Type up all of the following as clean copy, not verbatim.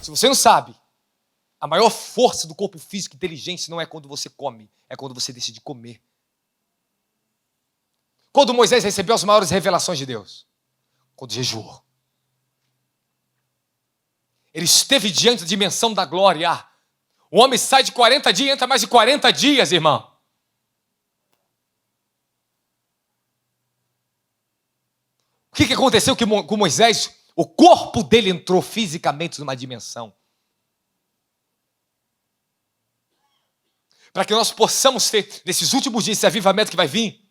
Se você não sabe, a maior força do corpo físico e inteligência não é quando você come, é quando você decide comer. Quando Moisés recebeu as maiores revelações de Deus? Quando jejuou. Ele esteve diante da dimensão da glória. O homem sai de 40 dias e entra mais de 40 dias, irmão. O que aconteceu com Moisés? O corpo dele entrou fisicamente numa dimensão. Para que nós possamos ter, nesses últimos dias, esse avivamento que vai vir,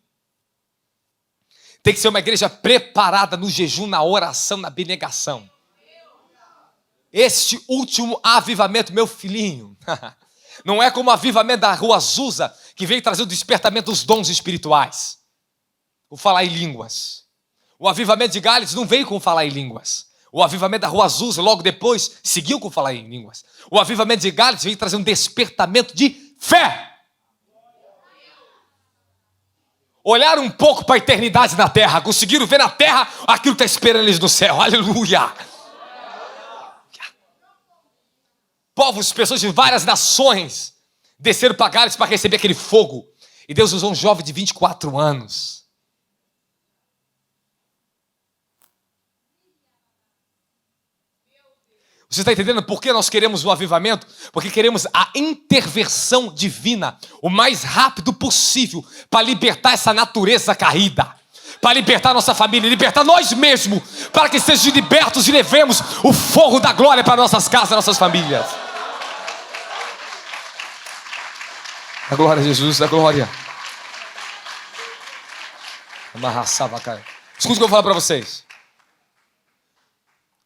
tem que ser uma igreja preparada no jejum, na oração, na abnegação. Este último avivamento, meu filhinho, não é como o avivamento da Rua Azusa, que veio trazer o despertamento dos dons espirituais. O falar em línguas. O avivamento de Gales não veio com falar em línguas. O avivamento da Rua Azusa, logo depois, seguiu com falar em línguas. O avivamento de Gales veio trazer um despertamento de fé. Olharam um pouco para a eternidade na terra, conseguiram ver na terra aquilo que está esperando eles no céu. Aleluia! Povos, pessoas de várias nações desceram para Gales para receber aquele fogo. E Deus usou um jovem de 24 anos. Você está entendendo por que nós queremos o avivamento? Porque queremos a intervenção divina o mais rápido possível para libertar essa natureza caída, para libertar nossa família, libertar nós mesmos, para que sejamos libertos e levemos o fogo da glória para nossas casas, nossas famílias. A glória de Jesus, a glória. Escuta o que eu vou falar para vocês.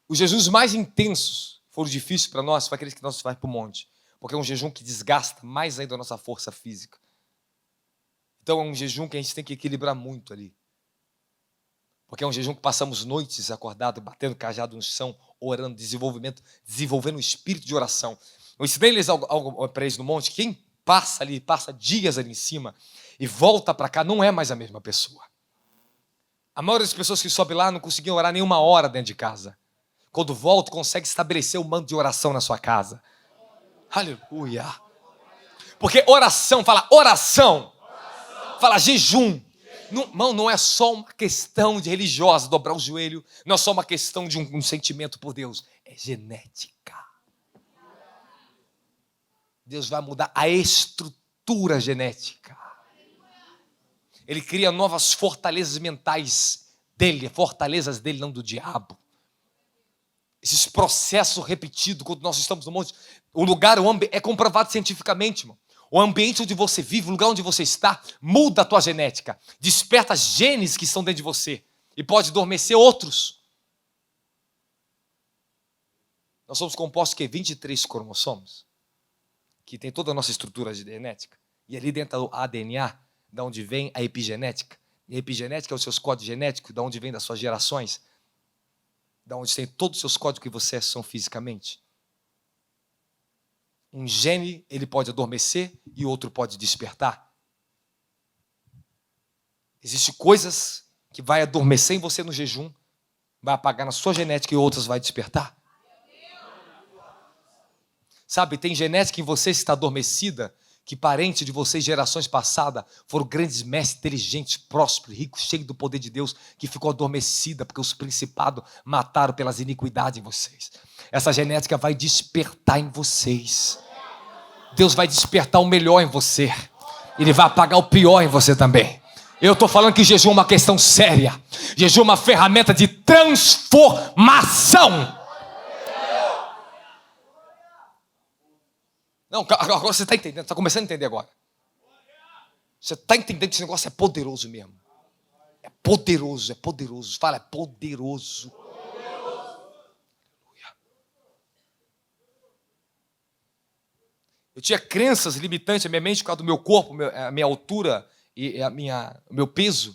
Os jejuns mais intensos foram difíceis para nós, foi aqueles que nós vamos para o monte. Porque é um jejum que desgasta mais ainda a nossa força física. Então é um jejum que a gente tem que equilibrar muito ali. Porque é um jejum que passamos noites acordados, batendo cajado no chão, orando, desenvolvendo um espírito de oração. Eu ensinei eles algo para eles no monte. Quem passa ali, passa dias ali em cima e volta para cá, não é mais a mesma pessoa. A maioria das pessoas que sobe lá não conseguiam orar nem uma hora dentro de casa. Quando volta, consegue estabelecer um manto de oração na sua casa. Aleluia. Porque oração, fala jejum. Não é só uma questão de religiosa, dobrar o joelho. Não é só uma questão de um sentimento por Deus. É genética. Deus vai mudar a estrutura genética. Ele cria novas fortalezas mentais dele, fortalezas dele, não do diabo. Esses processos repetidos quando nós estamos no monte. O lugar, é comprovado cientificamente, irmão. O ambiente onde você vive, o lugar onde você está, muda a tua genética. Desperta genes que estão dentro de você. E pode adormecer outros. Nós somos compostos de 23 cromossomos. Que tem toda a nossa estrutura genética. E ali dentro do DNA, da onde vem a epigenética. E a epigenética é os seus códigos genéticos, da onde vem das suas gerações. Da onde tem todos os seus códigos que você são fisicamente. Um gene, ele pode adormecer e outro pode despertar. Existem coisas que vai adormecer em você no jejum, vai apagar na sua genética e outras vai despertar. Sabe, tem genética em você que está adormecida, que parente de vocês, gerações passadas, foram grandes mestres, inteligentes, prósperos, ricos, cheios do poder de Deus, que ficou adormecida porque os principados mataram pelas iniquidades em vocês. Essa genética vai despertar em vocês. Deus vai despertar o melhor em você. Ele vai apagar o pior em você também. Eu estou falando que jejum é uma questão séria. Jejum é uma ferramenta de transformação. Não, agora você está entendendo, está começando a entender agora. Você está entendendo que esse negócio é poderoso mesmo. É poderoso, é poderoso. Fala, é poderoso. Eu tinha crenças limitantes na minha mente por causa do meu corpo, a minha altura e o meu peso,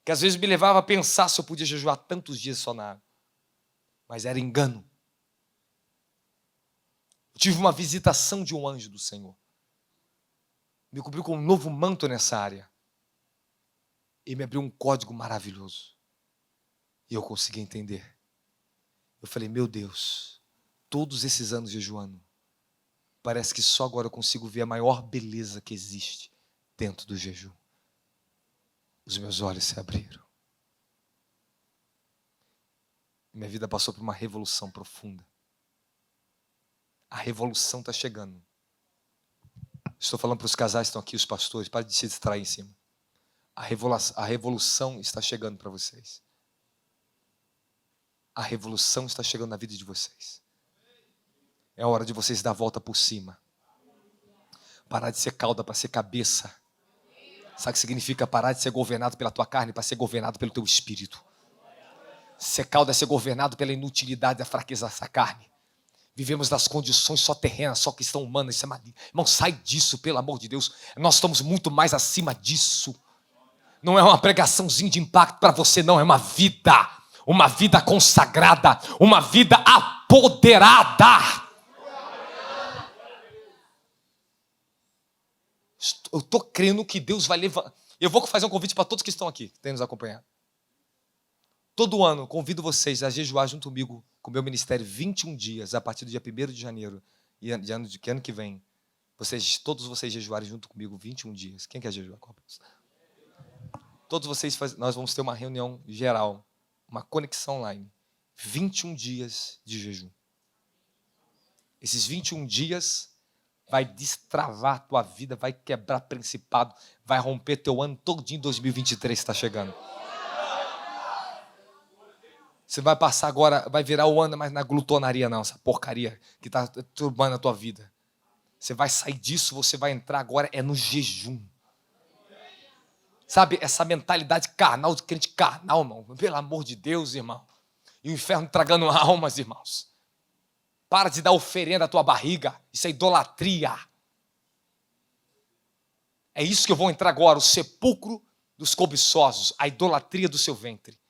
que às vezes me levava a pensar se eu podia jejuar tantos dias só na água. Mas era engano. Eu tive uma visitação de um anjo do Senhor. Me cobriu com um novo manto nessa área. E me abriu um código maravilhoso. E eu consegui entender. Eu falei, meu Deus, todos esses anos jejuando, parece que só agora eu consigo ver a maior beleza que existe dentro do jejum. Os meus olhos se abriram. Minha vida passou por uma revolução profunda. A revolução está chegando. Estou falando para os casais que estão aqui, os pastores, para de se distrair em cima. A revolução está chegando para vocês. A revolução está chegando na vida de vocês. É hora de vocês dar a volta por cima. Parar de ser cauda para ser cabeça. Sabe o que significa parar de ser governado pela tua carne para ser governado pelo teu espírito? Ser cauda é ser governado pela inutilidade e a fraqueza dessa carne. Vivemos nas condições só terrenas, só questão humana. Isso é maligno. Irmão, sai disso, pelo amor de Deus. Nós estamos muito mais acima disso. Não é uma pregaçãozinha de impacto para você, não. É uma vida consagrada, uma vida apoderada. Eu estou crendo que Deus vai levar. Eu vou fazer um convite para todos que estão aqui, que têm nos acompanhado. Todo ano, convido vocês a jejuar junto comigo, com o meu ministério, 21 dias, a partir do dia 1º de janeiro, e ano que vem, todos vocês jejuarem junto comigo 21 dias. Quem quer jejuar? Todos vocês, nós vamos ter uma reunião geral, uma conexão online, 21 dias de jejum. Esses 21 dias vai destravar a tua vida, vai quebrar principado, vai romper teu ano todinho em 2023 que está chegando. Você vai passar agora, vai virar o ano, mas na glutonaria não, essa porcaria que está turbando a tua vida. Você vai sair disso, você vai entrar agora, é no jejum. Sabe, essa mentalidade carnal, de crente carnal, irmão, pelo amor de Deus, irmão. E o inferno tragando almas, irmãos. Para de dar oferenda à tua barriga, isso é idolatria. É isso que eu vou entrar agora, o sepulcro dos cobiçosos, a idolatria do seu ventre.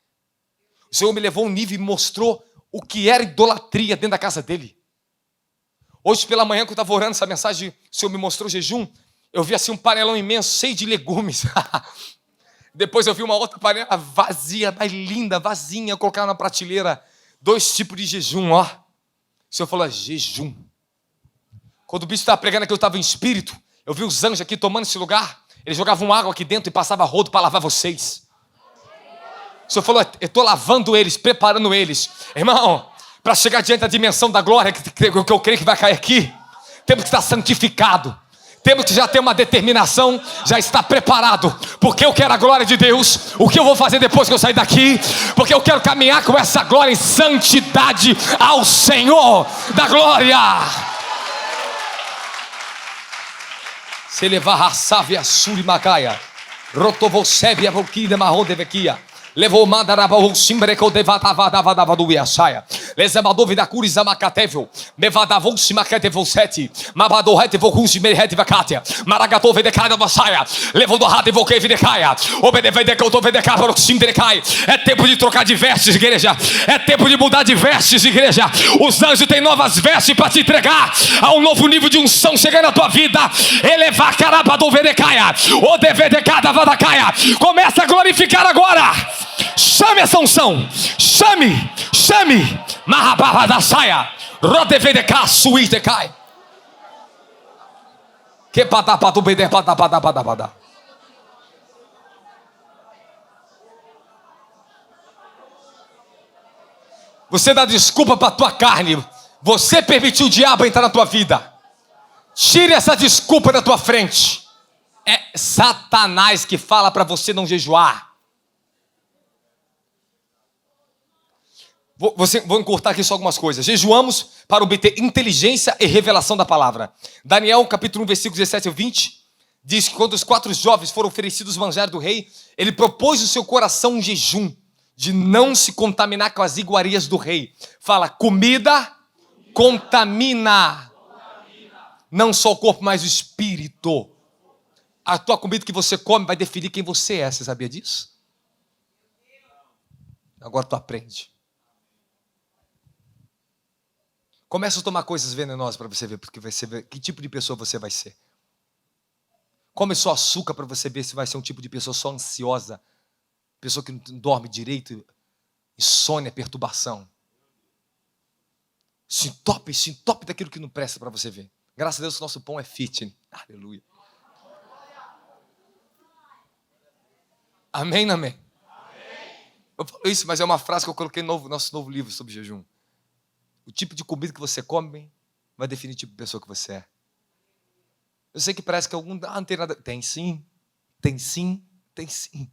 O Senhor me levou a um nível e me mostrou o que era idolatria dentro da casa dele. Hoje pela manhã, que eu estava orando essa mensagem, o Senhor me mostrou o jejum, eu vi assim um panelão imenso, cheio de legumes. Depois eu vi uma outra panela vazia, mais linda, vazinha, eu colocava na prateleira 2 tipos de jejum, ó. O Senhor falou, jejum. Quando o bicho estava pregando aqui, eu estava em espírito, eu vi os anjos aqui tomando esse lugar, eles jogavam água aqui dentro e passavam rodo para lavar vocês. O Senhor falou, eu estou lavando eles, preparando eles. Irmão, para chegar diante da dimensão da glória que eu creio que vai cair aqui, temos que estar santificado. Temos que já ter uma determinação, já estar preparado. Porque eu quero a glória de Deus. O que eu vou fazer depois que eu sair daqui? Porque eu quero caminhar com essa glória em santidade ao Senhor da glória. Se levar a sávia suri macaia. Rotovosebe a volquida marrom de vequia. Levou mandaraba o simbreco de vadavadava do iasaia. Lezamadove da curiza macatevel. Mevadavou simacatevel sete. Mabadorrete vocusi merrete vacatia. Maragatove de cada vasaia. Levou do rade voqueve de caia. Obedeve de cautove de cabra simdrecai. É tempo de trocar de vestes, igreja. É tempo de mudar de vestes, igreja. Os anjos têm novas vestes para te entregar a um novo nível de unção chegando na tua vida. Elevar carabadove de caia. O dever de cada vadacaia. Começa a glorificar agora. Chame essa unção. Chame. Mahababa da saia. Rodeve de cá, suí de cai. Que patapatu bede patapadapadapad. Você dá desculpa para tua carne. Você permitiu o diabo entrar na tua vida. Tire essa desculpa da tua frente. É Satanás que fala para você não jejuar. Vou encurtar aqui só algumas coisas. Jejuamos para obter inteligência e revelação da palavra. Daniel, capítulo 1, versículos 17 e 20, diz que quando os 4 jovens foram oferecidos o manjar do rei, ele propôs no seu coração um jejum, de não se contaminar com as iguarias do rei. Fala, comida contamina. Não só o corpo, mas o espírito. A tua comida que você come vai definir quem você é. Você sabia disso? Agora tu aprende. Começa a tomar coisas venenosas para você ver, porque vai ser que tipo de pessoa você vai ser. Come só açúcar para você ver se vai ser um tipo de pessoa só ansiosa, pessoa que não dorme direito, insônia, perturbação. Se entope daquilo que não presta para você ver. Graças a Deus que o nosso pão é fit. Aleluia. Amém, não amém? Eu falo isso, mas é uma frase que eu coloquei no nosso novo livro sobre jejum. O tipo de comida que você come vai definir o tipo de pessoa que você é. Eu sei que parece que algum não tem nada. Tem sim, tem sim, tem sim.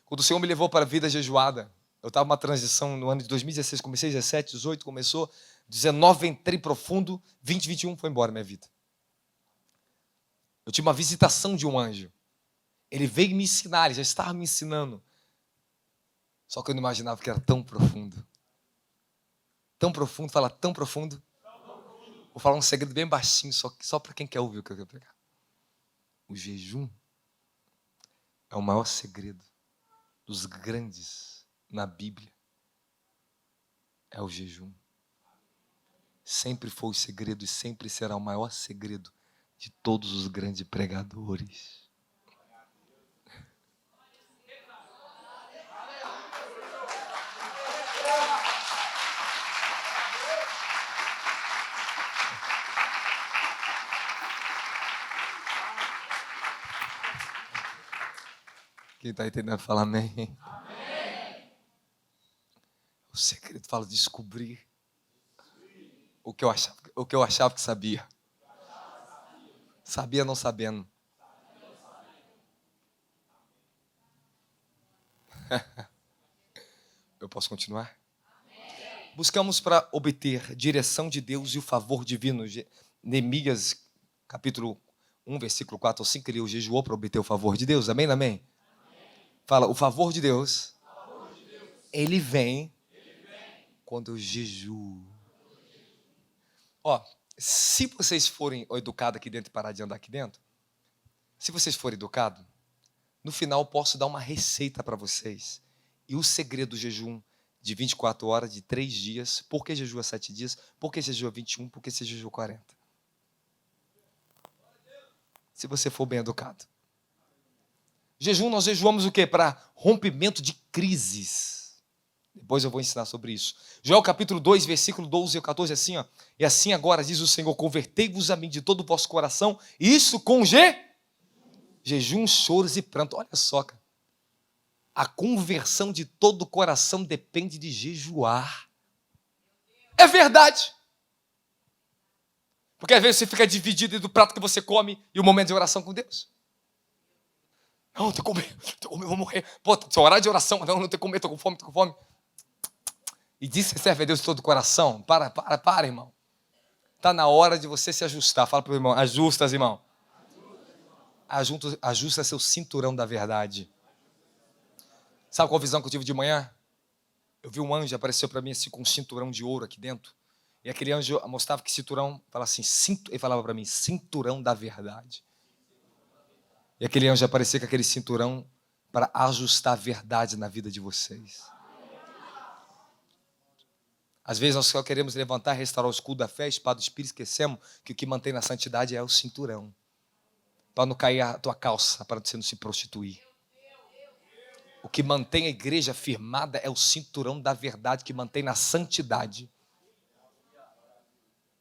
Quando o Senhor me levou para a vida jejuada, eu estava numa transição no ano de 2016, comecei 17, 18, começou, 19 entrei profundo, 20, 21 foi embora minha vida. Eu tive uma visitação de um anjo. Ele veio me ensinar, ele já estava me ensinando. Só que eu não imaginava que era tão profundo. Tão profundo, fala tão profundo. Vou falar um segredo bem baixinho, só para quem quer ouvir o que eu quero pregar. O jejum é o maior segredo dos grandes na Bíblia. É o jejum. Sempre foi o segredo e sempre será o maior segredo de todos os grandes pregadores. Quem está entendendo, fala amém. Amém. O segredo fala descobrir o que eu achava que sabia. Sabia não sabendo. Eu posso continuar? Amém. Buscamos para obter direção de Deus e o favor divino. Neemias, capítulo 1, versículo 4 ou 5, ele jejuou para obter o favor de Deus. Amém, amém? Fala, o favor de Deus, ele vem quando eu jejuo. Ó, se vocês forem educados aqui dentro e parar de andar aqui dentro, se vocês forem educados, no final eu posso dar uma receita para vocês. E o segredo do jejum de 24 horas, de 3 dias, por que jejua 7 dias, por que jejua 21, por que você jejua 40? Se você for bem educado. Jejum, nós jejuamos o quê? Para rompimento de crises. Depois eu vou ensinar sobre isso. Joel capítulo 2, versículo 12 e 14, assim, ó. E assim agora diz o Senhor, convertei-vos a mim de todo o vosso coração, e isso com jejum, choros e pranto. Olha só, cara. A conversão de todo o coração depende de jejuar. É verdade. Porque às vezes você fica dividido do prato que você come e o momento de oração com Deus. Não, tem que comer, vou morrer. Pô, seu horário de oração, não tem que comer, estou com fome. E diz que você serve a Deus de todo o coração. Para, irmão. Está na hora de você se ajustar. Fala para o irmão, ajusta, irmão. Ajusta seu cinturão da verdade. Sabe qual a visão que eu tive de manhã? Eu vi um anjo, apareceu para mim assim, com um cinturão de ouro aqui dentro. E aquele anjo mostrava que cinturão, ele falava para mim, cinturão da verdade. E aquele anjo aparecia com aquele cinturão para ajustar a verdade na vida de vocês. Às vezes nós só queremos levantar, restaurar o escudo da fé, a espada do Espírito, esquecemos que o que mantém na santidade é o cinturão. Para não cair a tua calça, para você não se prostituir. O que mantém a igreja firmada é o cinturão da verdade, que mantém na santidade.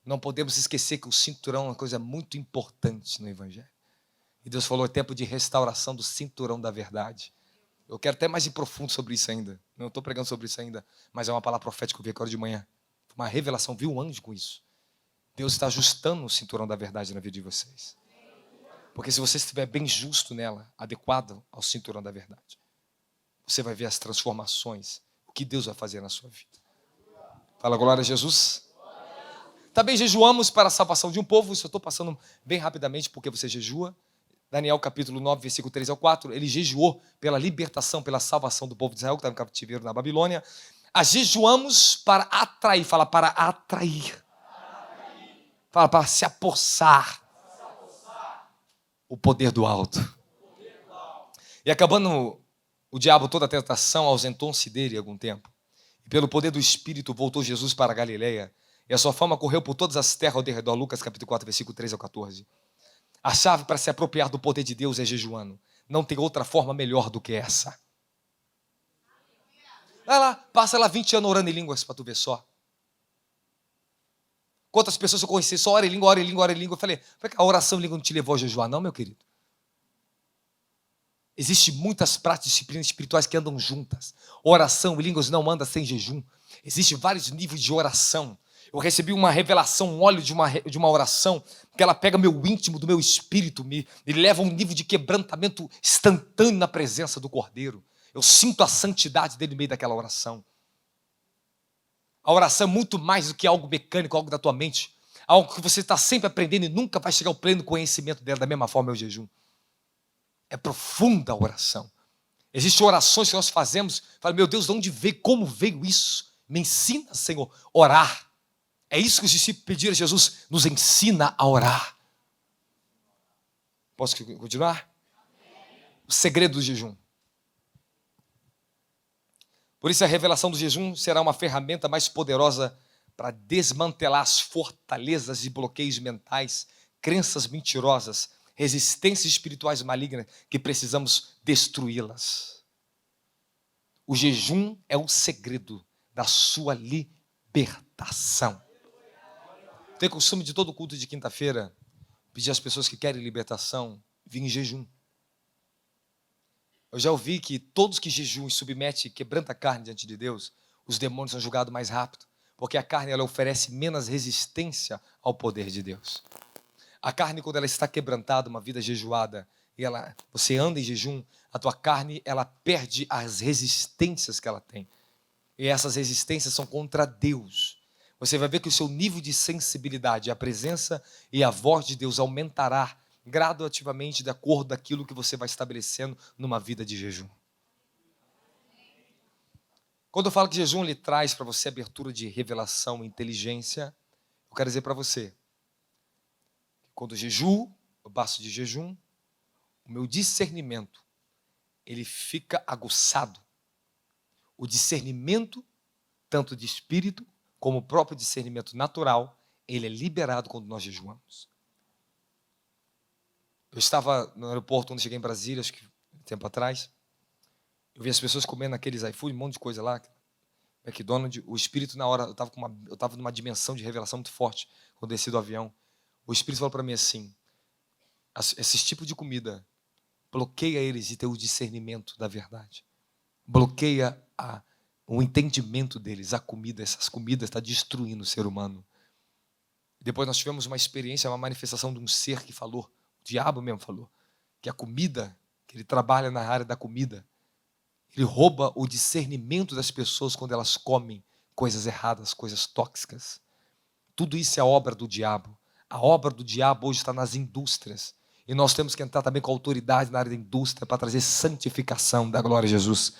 Não podemos esquecer que o cinturão é uma coisa muito importante no Evangelho. E Deus falou, é tempo de restauração do cinturão da verdade. Eu quero até mais ir profundo sobre isso ainda. Não estou pregando sobre isso ainda, mas é uma palavra profética que eu vi agora de manhã. Uma revelação, vi um anjo com isso. Deus está ajustando o cinturão da verdade na vida de vocês. Porque se você estiver bem justo nela, adequado ao cinturão da verdade, você vai ver as transformações, o que Deus vai fazer na sua vida. Fala, glória a Jesus. Também jejuamos para a salvação de um povo. Isso eu estou passando bem rapidamente, porque você jejua. Daniel capítulo 9, versículo 3 ao 4. Ele jejuou pela libertação, pela salvação do povo de Israel, que estava em cativeiro na Babilônia. Jejuamos para atrair. Fala, para atrair. Fala, para se apossar. O poder do alto. E acabando o diabo toda a tentação, ausentou-se dele algum tempo. E pelo poder do Espírito voltou Jesus para a Galileia. E a sua fama correu por todas as terras ao redor. Lucas capítulo 4, versículo 3 ao 14. A chave para se apropriar do poder de Deus é jejuando. Não tem outra forma melhor do que essa. Vai lá, passa lá 20 anos orando em línguas para tu ver só. Quantas pessoas eu conheci, só ora em língua, ora em língua, ora em língua. Eu falei, a oração em língua não te levou a jejuar, não, meu querido? Existem muitas práticas e disciplinas espirituais que andam juntas. Oração em línguas não anda sem jejum. Existem vários níveis de oração. Eu recebi uma revelação, um óleo de uma oração, que ela pega meu íntimo, do meu espírito, me leva a um nível de quebrantamento instantâneo na presença do Cordeiro. Eu sinto a santidade dele no meio daquela oração. A oração é muito mais do que algo mecânico, algo da tua mente. Algo que você está sempre aprendendo e nunca vai chegar ao pleno conhecimento dela. Da mesma forma é o jejum. É profunda a oração. Existem orações que nós fazemos, fala, meu Deus, de onde veio, como veio isso? Me ensina, Senhor, orar. É isso que os discípulos pediram a Jesus, nos ensina a orar. Posso continuar? O segredo do jejum. Por isso a revelação do jejum será uma ferramenta mais poderosa para desmantelar as fortalezas e bloqueios mentais, crenças mentirosas, resistências espirituais malignas que precisamos destruí-las. O jejum é o segredo da sua libertação. Tem costume de todo culto de quinta-feira pedir às pessoas que querem libertação vir em jejum. Eu já ouvi que todos que jejuam e submetem e quebrantam a carne diante de Deus, os demônios são julgados mais rápido, porque a carne ela oferece menos resistência ao poder de Deus. A carne, quando ela está quebrantada, uma vida jejuada, e você anda em jejum, a tua carne ela perde as resistências que ela tem. E essas resistências são contra Deus. Você vai ver que o seu nível de sensibilidade, a presença e a voz de Deus aumentará gradativamente de acordo com aquilo que você vai estabelecendo numa vida de jejum. Quando eu falo que jejum ele traz para você abertura de revelação e inteligência, eu quero dizer para você, quando eu jejuo, eu passo de jejum, o meu discernimento, ele fica aguçado. O discernimento, tanto de espírito, como o próprio discernimento natural, ele é liberado quando nós jejuamos. Eu estava no aeroporto quando cheguei em Brasília, acho que tempo atrás. Eu vi as pessoas comendo aqueles iFood, um monte de coisa lá, McDonald's. O espírito na hora, eu estava numa dimensão de revelação muito forte quando desci do avião. O espírito falou para mim assim: esses tipos de comida, bloqueia eles de ter o discernimento da verdade. Bloqueia o entendimento deles. A comida, essas comidas estão destruindo o ser humano. Depois nós tivemos uma experiência, uma manifestação de um ser que falou, o diabo mesmo falou, que a comida, que ele trabalha na área da comida, ele rouba o discernimento das pessoas quando elas comem coisas erradas, coisas tóxicas. Tudo isso é obra do diabo. A obra do diabo hoje está nas indústrias. E nós temos que entrar também com autoridade na área da indústria para trazer santificação da glória a Jesus.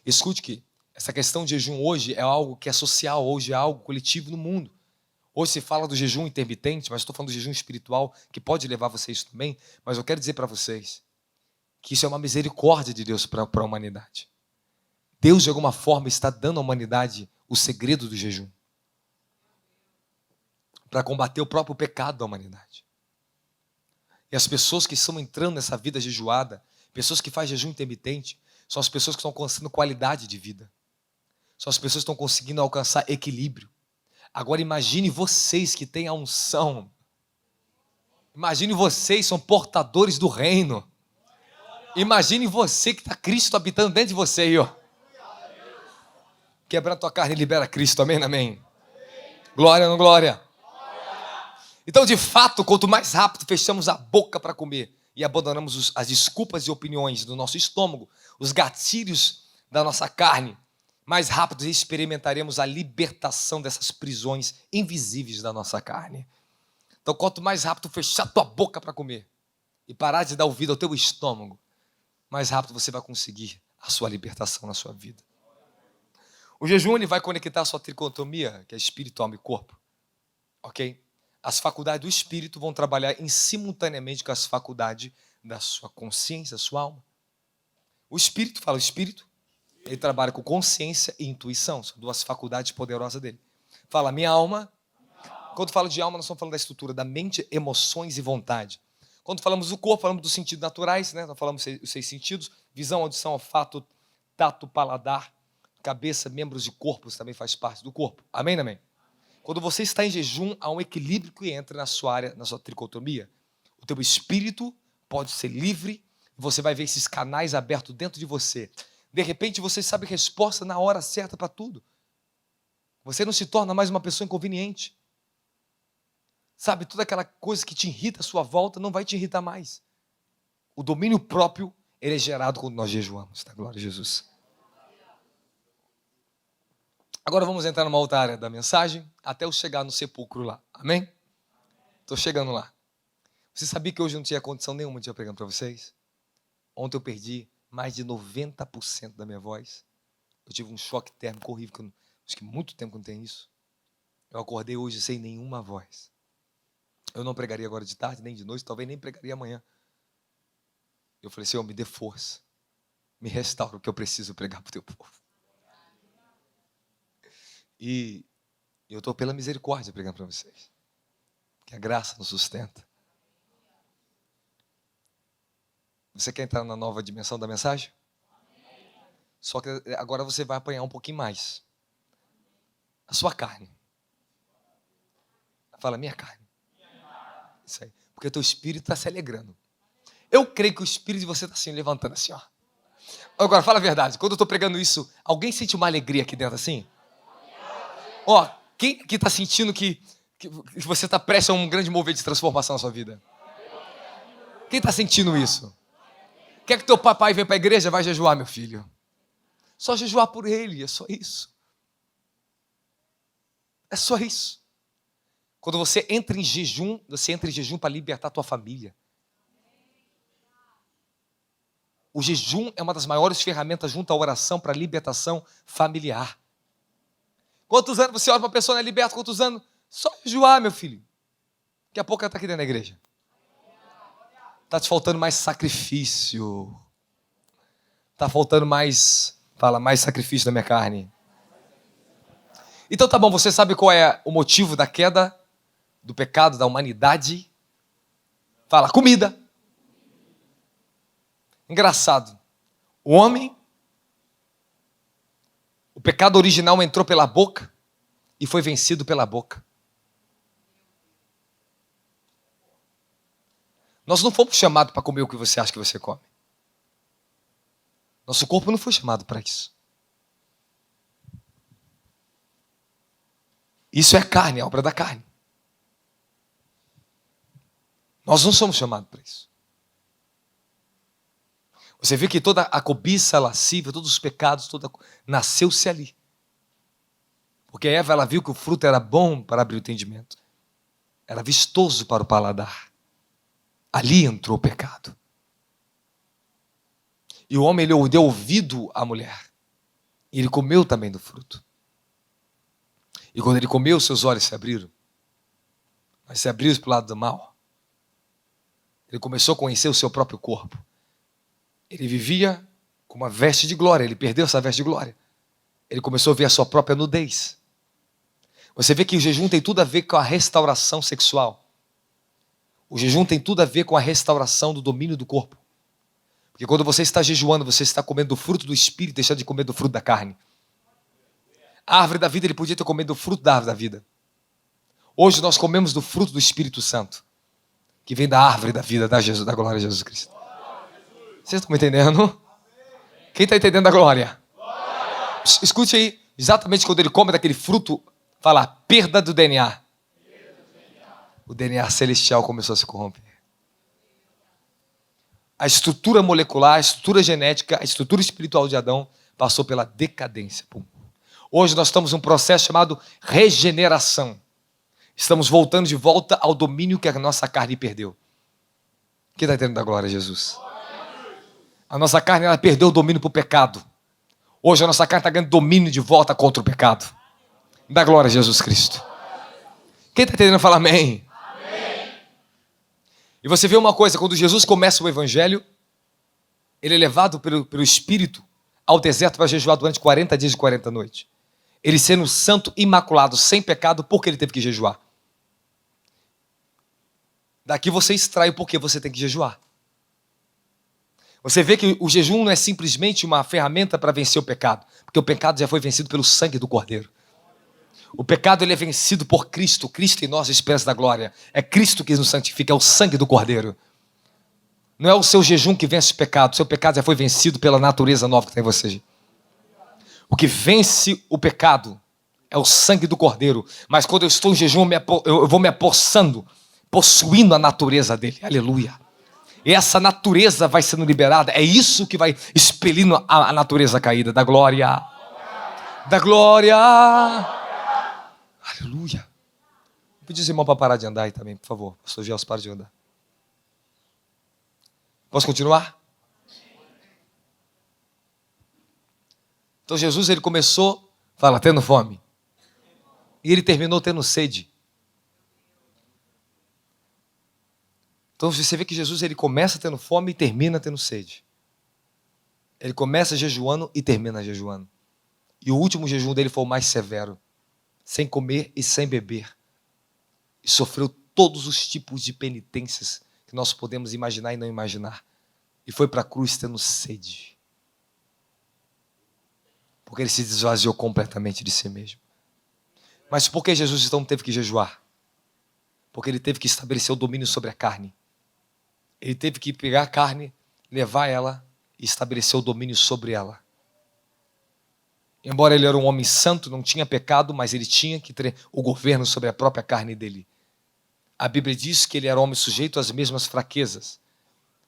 Escute que essa questão de jejum hoje é algo que é social, hoje é algo coletivo no mundo. Hoje se fala do jejum intermitente, mas estou falando do jejum espiritual, que pode levar vocês também. Mas eu quero dizer para vocês que isso é uma misericórdia de Deus para a humanidade. Deus, de alguma forma, está dando à humanidade o segredo do jejum para combater o próprio pecado da humanidade. E as pessoas que estão entrando nessa vida jejuada, pessoas que fazem jejum intermitente, são as pessoas que estão alcançando qualidade de vida. São as pessoas que estão conseguindo alcançar equilíbrio. Agora imagine vocês que têm a unção. Imagine vocês são portadores do reino. Imagine você que está Cristo habitando dentro de você aí, ó. Quebra a tua carne e libera Cristo, amém, amém. Glória ou não glória? Então, de fato, quanto mais rápido fechamos a boca para comer e abandonamos as desculpas e opiniões do nosso estômago, os gatilhos da nossa carne, mais rápido experimentaremos a libertação dessas prisões invisíveis da nossa carne. Então, quanto mais rápido fechar a tua boca para comer e parar de dar ouvido ao teu estômago, mais rápido você vai conseguir a sua libertação na sua vida. O jejum ele vai conectar a sua tricotomia, que é espírito, alma e corpo. Ok? As faculdades do espírito vão trabalhar simultaneamente com as faculdades da sua consciência, da sua alma. O espírito, fala o espírito, ele trabalha com consciência e intuição, são duas faculdades poderosas dele. Fala minha alma. Quando falo de alma, nós estamos falando da estrutura da mente, emoções e vontade. Quando falamos do corpo, falamos dos sentidos naturais, né? Nós falamos os 6 sentidos, visão, audição, olfato, tato, paladar, cabeça, membros e corpos também faz parte do corpo. Amém, amém? Quando você está em jejum, há um equilíbrio que entra na sua área, na sua tricotomia. O teu espírito pode ser livre, você vai ver esses canais abertos dentro de você. De repente você sabe a resposta na hora certa para tudo. Você não se torna mais uma pessoa inconveniente. Sabe, toda aquela coisa que te irrita à sua volta não vai te irritar mais. O domínio próprio, ele é gerado quando nós jejuamos, tá? Glória a Jesus. Agora vamos entrar numa outra área da mensagem, até eu chegar no sepulcro lá. Amém? Estou chegando lá. Você sabia que hoje eu não tinha condição nenhuma de eu pregando para vocês? Ontem eu perdi mais de 90% da minha voz. Eu tive um choque térmico horrível, que acho que muito tempo que não tem isso. Eu acordei hoje sem nenhuma voz. Eu não pregaria agora de tarde, nem de noite, talvez nem pregaria amanhã. Eu falei, Senhor, me dê força. Me restaura o que eu preciso pregar para o teu povo. E eu estou pela misericórdia pregando para vocês. Porque a graça nos sustenta. Você quer entrar na nova dimensão da mensagem? Só que agora você vai apanhar um pouquinho mais. A sua carne. Fala, minha carne. Isso aí. Porque o teu espírito está se alegrando. Eu creio que o espírito de você está assim, levantando assim, ó. Agora, fala a verdade. Quando eu estou pregando isso, alguém sente uma alegria aqui dentro assim? Ó, quem que está sentindo que você está prestes a um grande mover de transformação na sua vida? Quem está sentindo isso? Quer que teu papai venha para a igreja? Vai jejuar, meu filho. Só jejuar por ele, é só isso. É só isso. Quando você entra em jejum para libertar a tua família. O jejum é uma das maiores ferramentas junto à oração para libertação familiar. Quantos anos você ora para uma pessoa, não é liberta? Quantos anos? Só jejuar, meu filho. Daqui a pouco ela está aqui dentro da igreja. Está te faltando mais sacrifício. Está faltando mais, mais sacrifício da minha carne. Então tá bom, você sabe qual é o motivo da queda, do pecado, da humanidade? Fala, comida. Engraçado. O homem, o pecado original entrou pela boca e foi vencido pela boca. Nós não fomos chamados para comer o que você acha que você come. Nosso corpo não foi chamado para isso. Isso é carne, é obra da carne. Nós não somos chamados para isso. Você vê que toda a cobiça, a lascívia, todos os pecados, nasceu-se ali. Porque a Eva, ela viu que o fruto era bom para abrir o entendimento. Era vistoso para o paladar. Ali entrou o pecado. E o homem, ele deu ouvido à mulher. E ele comeu também do fruto. E quando ele comeu, seus olhos se abriram. Mas se abriram para o lado do mal. Ele começou a conhecer o seu próprio corpo. Ele vivia com uma veste de glória. Ele perdeu essa veste de glória. Ele começou a ver a sua própria nudez. Você vê que o jejum tem tudo a ver com a restauração sexual. O jejum tem tudo a ver com a restauração do domínio do corpo. Porque quando você está jejuando, você está comendo do fruto do Espírito, deixando de comer do fruto da carne. A árvore da vida, ele podia ter comido do fruto da árvore da vida. Hoje nós comemos do fruto do Espírito Santo, que vem da árvore da vida, da glória de Jesus Cristo. Vocês estão me entendendo? Quem está entendendo a glória? Escute aí, exatamente quando ele come daquele fruto, fala, perda do DNA. O DNA celestial começou a se corromper. A estrutura molecular, a estrutura genética, a estrutura espiritual de Adão passou pela decadência. Hoje nós estamos num processo chamado regeneração. Estamos voltando de volta ao domínio que a nossa carne perdeu. Quem está entendendo da glória a Jesus? A nossa carne, ela perdeu o domínio para o pecado. Hoje a nossa carne está ganhando domínio de volta contra o pecado. Da glória a Jesus Cristo. Quem está entendendo, fala amém. E você vê uma coisa, quando Jesus começa o evangelho, ele é levado pelo Espírito ao deserto para jejuar durante 40 dias e 40 noites. Ele sendo santo, imaculado, sem pecado, porque ele teve que jejuar. Daqui você extrai o porquê você tem que jejuar. Você vê que o jejum não é simplesmente uma ferramenta para vencer o pecado, porque o pecado já foi vencido pelo sangue do Cordeiro. O pecado ele é vencido por Cristo. Cristo em nós, a esperança da glória. É Cristo que nos santifica, é o sangue do Cordeiro. Não é o seu jejum que vence o pecado. O seu pecado já foi vencido pela natureza nova que tem em você. O que vence o pecado é o sangue do Cordeiro. Mas quando eu estou em jejum, eu vou me apossando, possuindo a natureza dele. Aleluia. E essa natureza vai sendo liberada. É isso que vai expelindo a natureza caída. Da glória. Da glória. Aleluia. Vou pedir os irmãos para parar de andar aí também, por favor. Pastor Gelson, para de andar. Posso continuar? Então Jesus, ele começou, fala, tendo fome. E ele terminou tendo sede. Então você vê que Jesus, ele começa tendo fome e termina tendo sede. Ele começa jejuando e termina jejuando. E o último jejum dele foi o mais severo. Sem comer e sem beber. E sofreu todos os tipos de penitências que nós podemos imaginar e não imaginar. E foi para a cruz tendo sede. Porque ele se esvaziou completamente de si mesmo. Mas por que Jesus então teve que jejuar? Porque ele teve que estabelecer o domínio sobre a carne. Ele teve que pegar a carne, levar ela e estabelecer o domínio sobre ela. Embora ele era um homem santo, não tinha pecado, mas ele tinha que ter o governo sobre a própria carne dele. A Bíblia diz que ele era homem sujeito às mesmas fraquezas.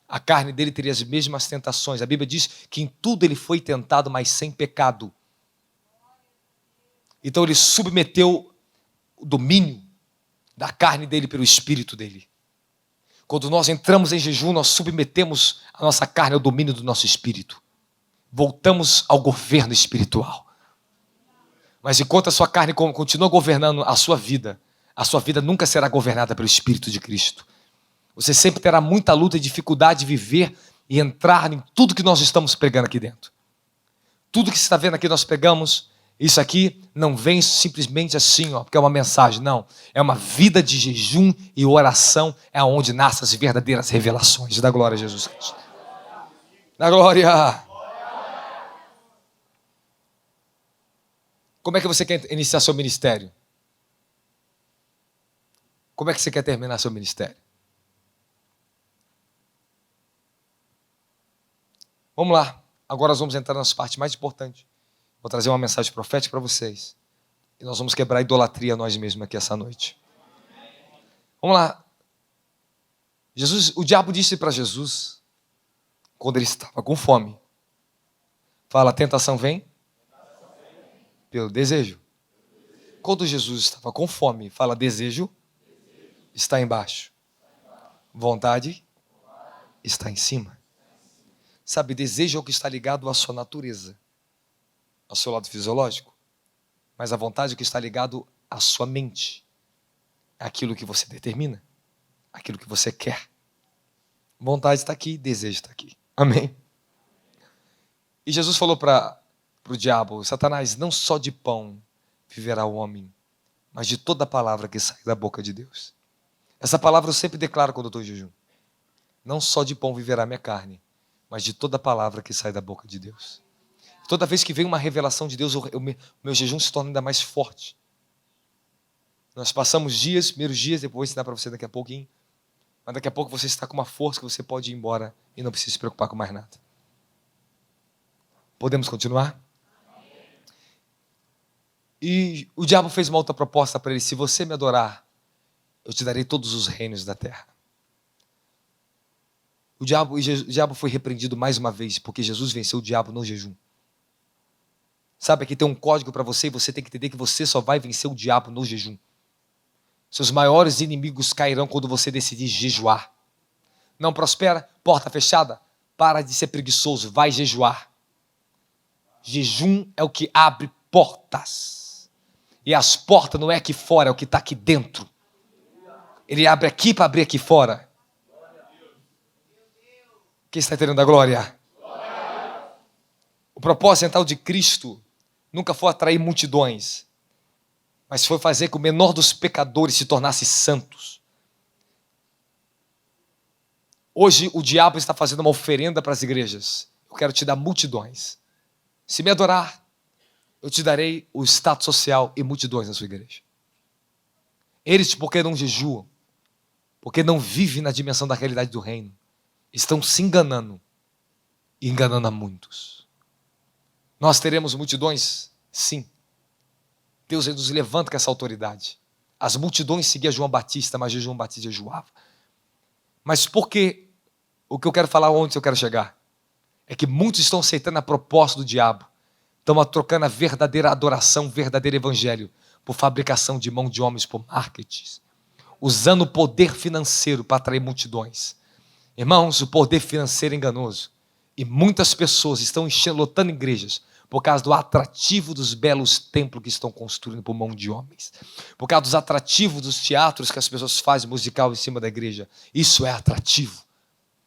A carne dele teria as mesmas tentações. A Bíblia diz que em tudo ele foi tentado, mas sem pecado. Então ele submeteu o domínio da carne dele pelo espírito dele. Quando nós entramos em jejum, nós submetemos a nossa carne ao domínio do nosso espírito. Voltamos ao governo espiritual. Mas enquanto a sua carne continua governando a sua vida nunca será governada pelo Espírito de Cristo. Você sempre terá muita luta e dificuldade de viver e entrar em tudo que nós estamos pregando aqui dentro. Tudo que você está vendo aqui nós pregamos, isso aqui não vem simplesmente assim, porque é uma mensagem, não. É uma vida de jejum e oração, é onde nascem as verdadeiras revelações da glória a Jesus Cristo. Da glória! Como é que você quer iniciar seu ministério? Como é que você quer terminar seu ministério? Vamos lá. Agora nós vamos entrar nas partes mais importantes. Vou trazer uma mensagem profética para vocês. E nós vamos quebrar a idolatria a nós mesmos aqui essa noite. Vamos lá. O diabo disse para Jesus, quando ele estava com fome. Fala, a tentação vem pelo desejo. Quando Jesus estava com fome, fala, desejo está embaixo. Vontade está em cima. Sabe, desejo é o que está ligado à sua natureza, ao seu lado fisiológico. Mas a vontade é o que está ligado à sua mente. É aquilo que você determina, aquilo que você quer. Vontade está aqui, desejo está aqui. Amém? E Jesus falou para o diabo, Satanás, não só de pão viverá o homem, mas de toda a palavra que sai da boca de Deus. Essa palavra eu sempre declaro quando eu estou em jejum. Não só de pão viverá minha carne, mas de toda a palavra que sai da boca de Deus. Toda vez que vem uma revelação de Deus, o meu jejum se torna ainda mais forte. Nós passamos dias, primeiros dias, depois vou ensinar para você daqui a pouquinho, mas daqui a pouco você está com uma força que você pode ir embora e não precisa se preocupar com mais nada. Podemos continuar? E o diabo fez uma outra proposta para ele, se você me adorar, eu te darei todos os reinos da terra. O diabo foi repreendido mais uma vez, porque Jesus venceu o diabo no jejum. Sabe, aqui tem um código para você e você tem que entender que você só vai vencer o diabo no jejum. Seus maiores inimigos cairão quando você decidir jejuar. Não prospera? Porta fechada? Para de ser preguiçoso, vai jejuar. Jejum é o que abre portas. E as portas não é aqui fora, é o que está aqui dentro. Ele abre aqui para abrir aqui fora. Quem está entendendo a glória? O propósito central de Cristo nunca foi atrair multidões, mas foi fazer que o menor dos pecadores se tornasse santos. Hoje o diabo está fazendo uma oferenda para as igrejas. Eu quero te dar multidões. Se me adorar, eu te darei o status social e multidões na sua igreja. Eles, porque não jejuam, porque não vivem na dimensão da realidade do reino, estão se enganando e enganando a muitos. Nós teremos multidões? Sim. Deus nos levanta com essa autoridade. As multidões seguiam João Batista, mas João Batista jejuava. Mas por que? O que eu quero falar, onde eu quero chegar? É que muitos estão aceitando a proposta do diabo. Estão trocando a verdadeira adoração, o verdadeiro evangelho, por fabricação de mão de homens, por marketing. Usando o poder financeiro para atrair multidões. Irmãos, o poder financeiro é enganoso. E muitas pessoas estão lotando igrejas por causa do atrativo dos belos templos que estão construindo por mão de homens. Por causa dos atrativos dos teatros que as pessoas fazem musical em cima da igreja. Isso é atrativo.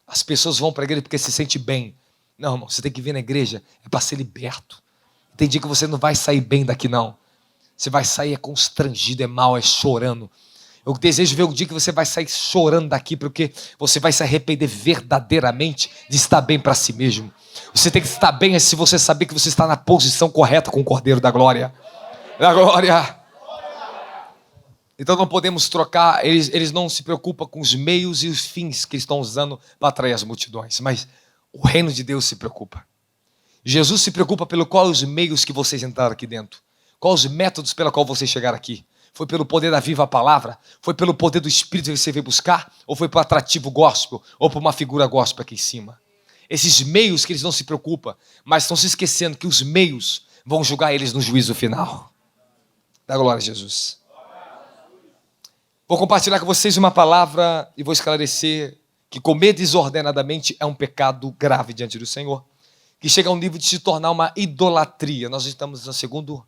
As pessoas vão para a igreja porque se sentem bem. Não, irmão, você tem que vir na igreja é para ser liberto. Tem dia que você não vai sair bem daqui, não. Você vai sair constrangido, é mal, é chorando. Eu desejo ver o dia que você vai sair chorando daqui, porque você vai se arrepender verdadeiramente de estar bem para si mesmo. Você tem que estar bem se você saber que você está na posição correta com o Cordeiro da Glória. Da Glória. Então não podemos trocar, eles não se preocupam com os meios e os fins que estão usando para atrair as multidões, mas o reino de Deus se preocupa. Jesus se preocupa pelo qual os meios que vocês entraram aqui dentro, quais os métodos pelo qual vocês chegaram aqui. Foi pelo poder da viva palavra? Foi pelo poder do Espírito que você veio buscar? Ou foi para atrativo gospel? Ou para uma figura gospel aqui em cima? Esses meios que eles não se preocupam, mas estão se esquecendo que os meios vão julgar eles no juízo final. Dá glória a Jesus. Vou compartilhar com vocês uma palavra e vou esclarecer que comer desordenadamente é um pecado grave diante do Senhor, que chega a um nível de se tornar uma idolatria. Nós estamos no segundo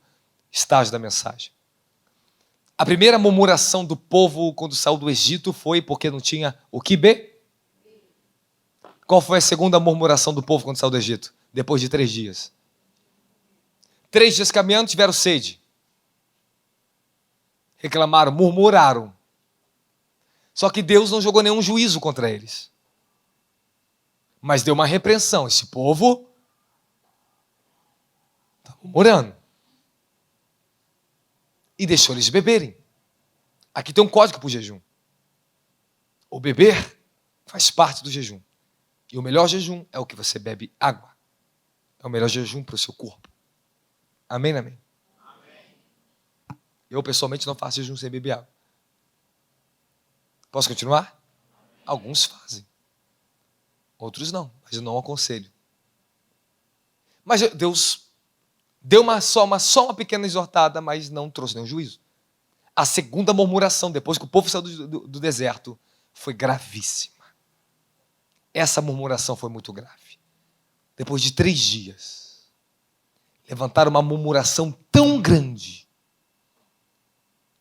estágio da mensagem. A primeira murmuração do povo quando saiu do Egito foi porque não tinha o que beber. Qual foi a segunda murmuração do povo quando saiu do Egito? Depois de 3 dias. 3 dias caminhando, tiveram sede. Reclamaram, murmuraram. Só que Deus não jogou nenhum juízo contra eles. Mas deu uma repreensão. Esse povo está murmurando. E deixou eles beberem. Aqui tem um código para o jejum. O beber faz parte do jejum. E o melhor jejum é o que você bebe água. É o melhor jejum para o seu corpo. Amém, amém? Amém. Eu pessoalmente não faço jejum sem beber água. Posso continuar? Amém. Alguns fazem. Outros não, mas eu não aconselho. Mas Deus deu só uma pequena exortada, mas não trouxe nenhum juízo. A segunda murmuração, depois que o povo saiu do deserto, foi gravíssima. Essa murmuração foi muito grave. Depois de 3 dias, levantaram uma murmuração tão grande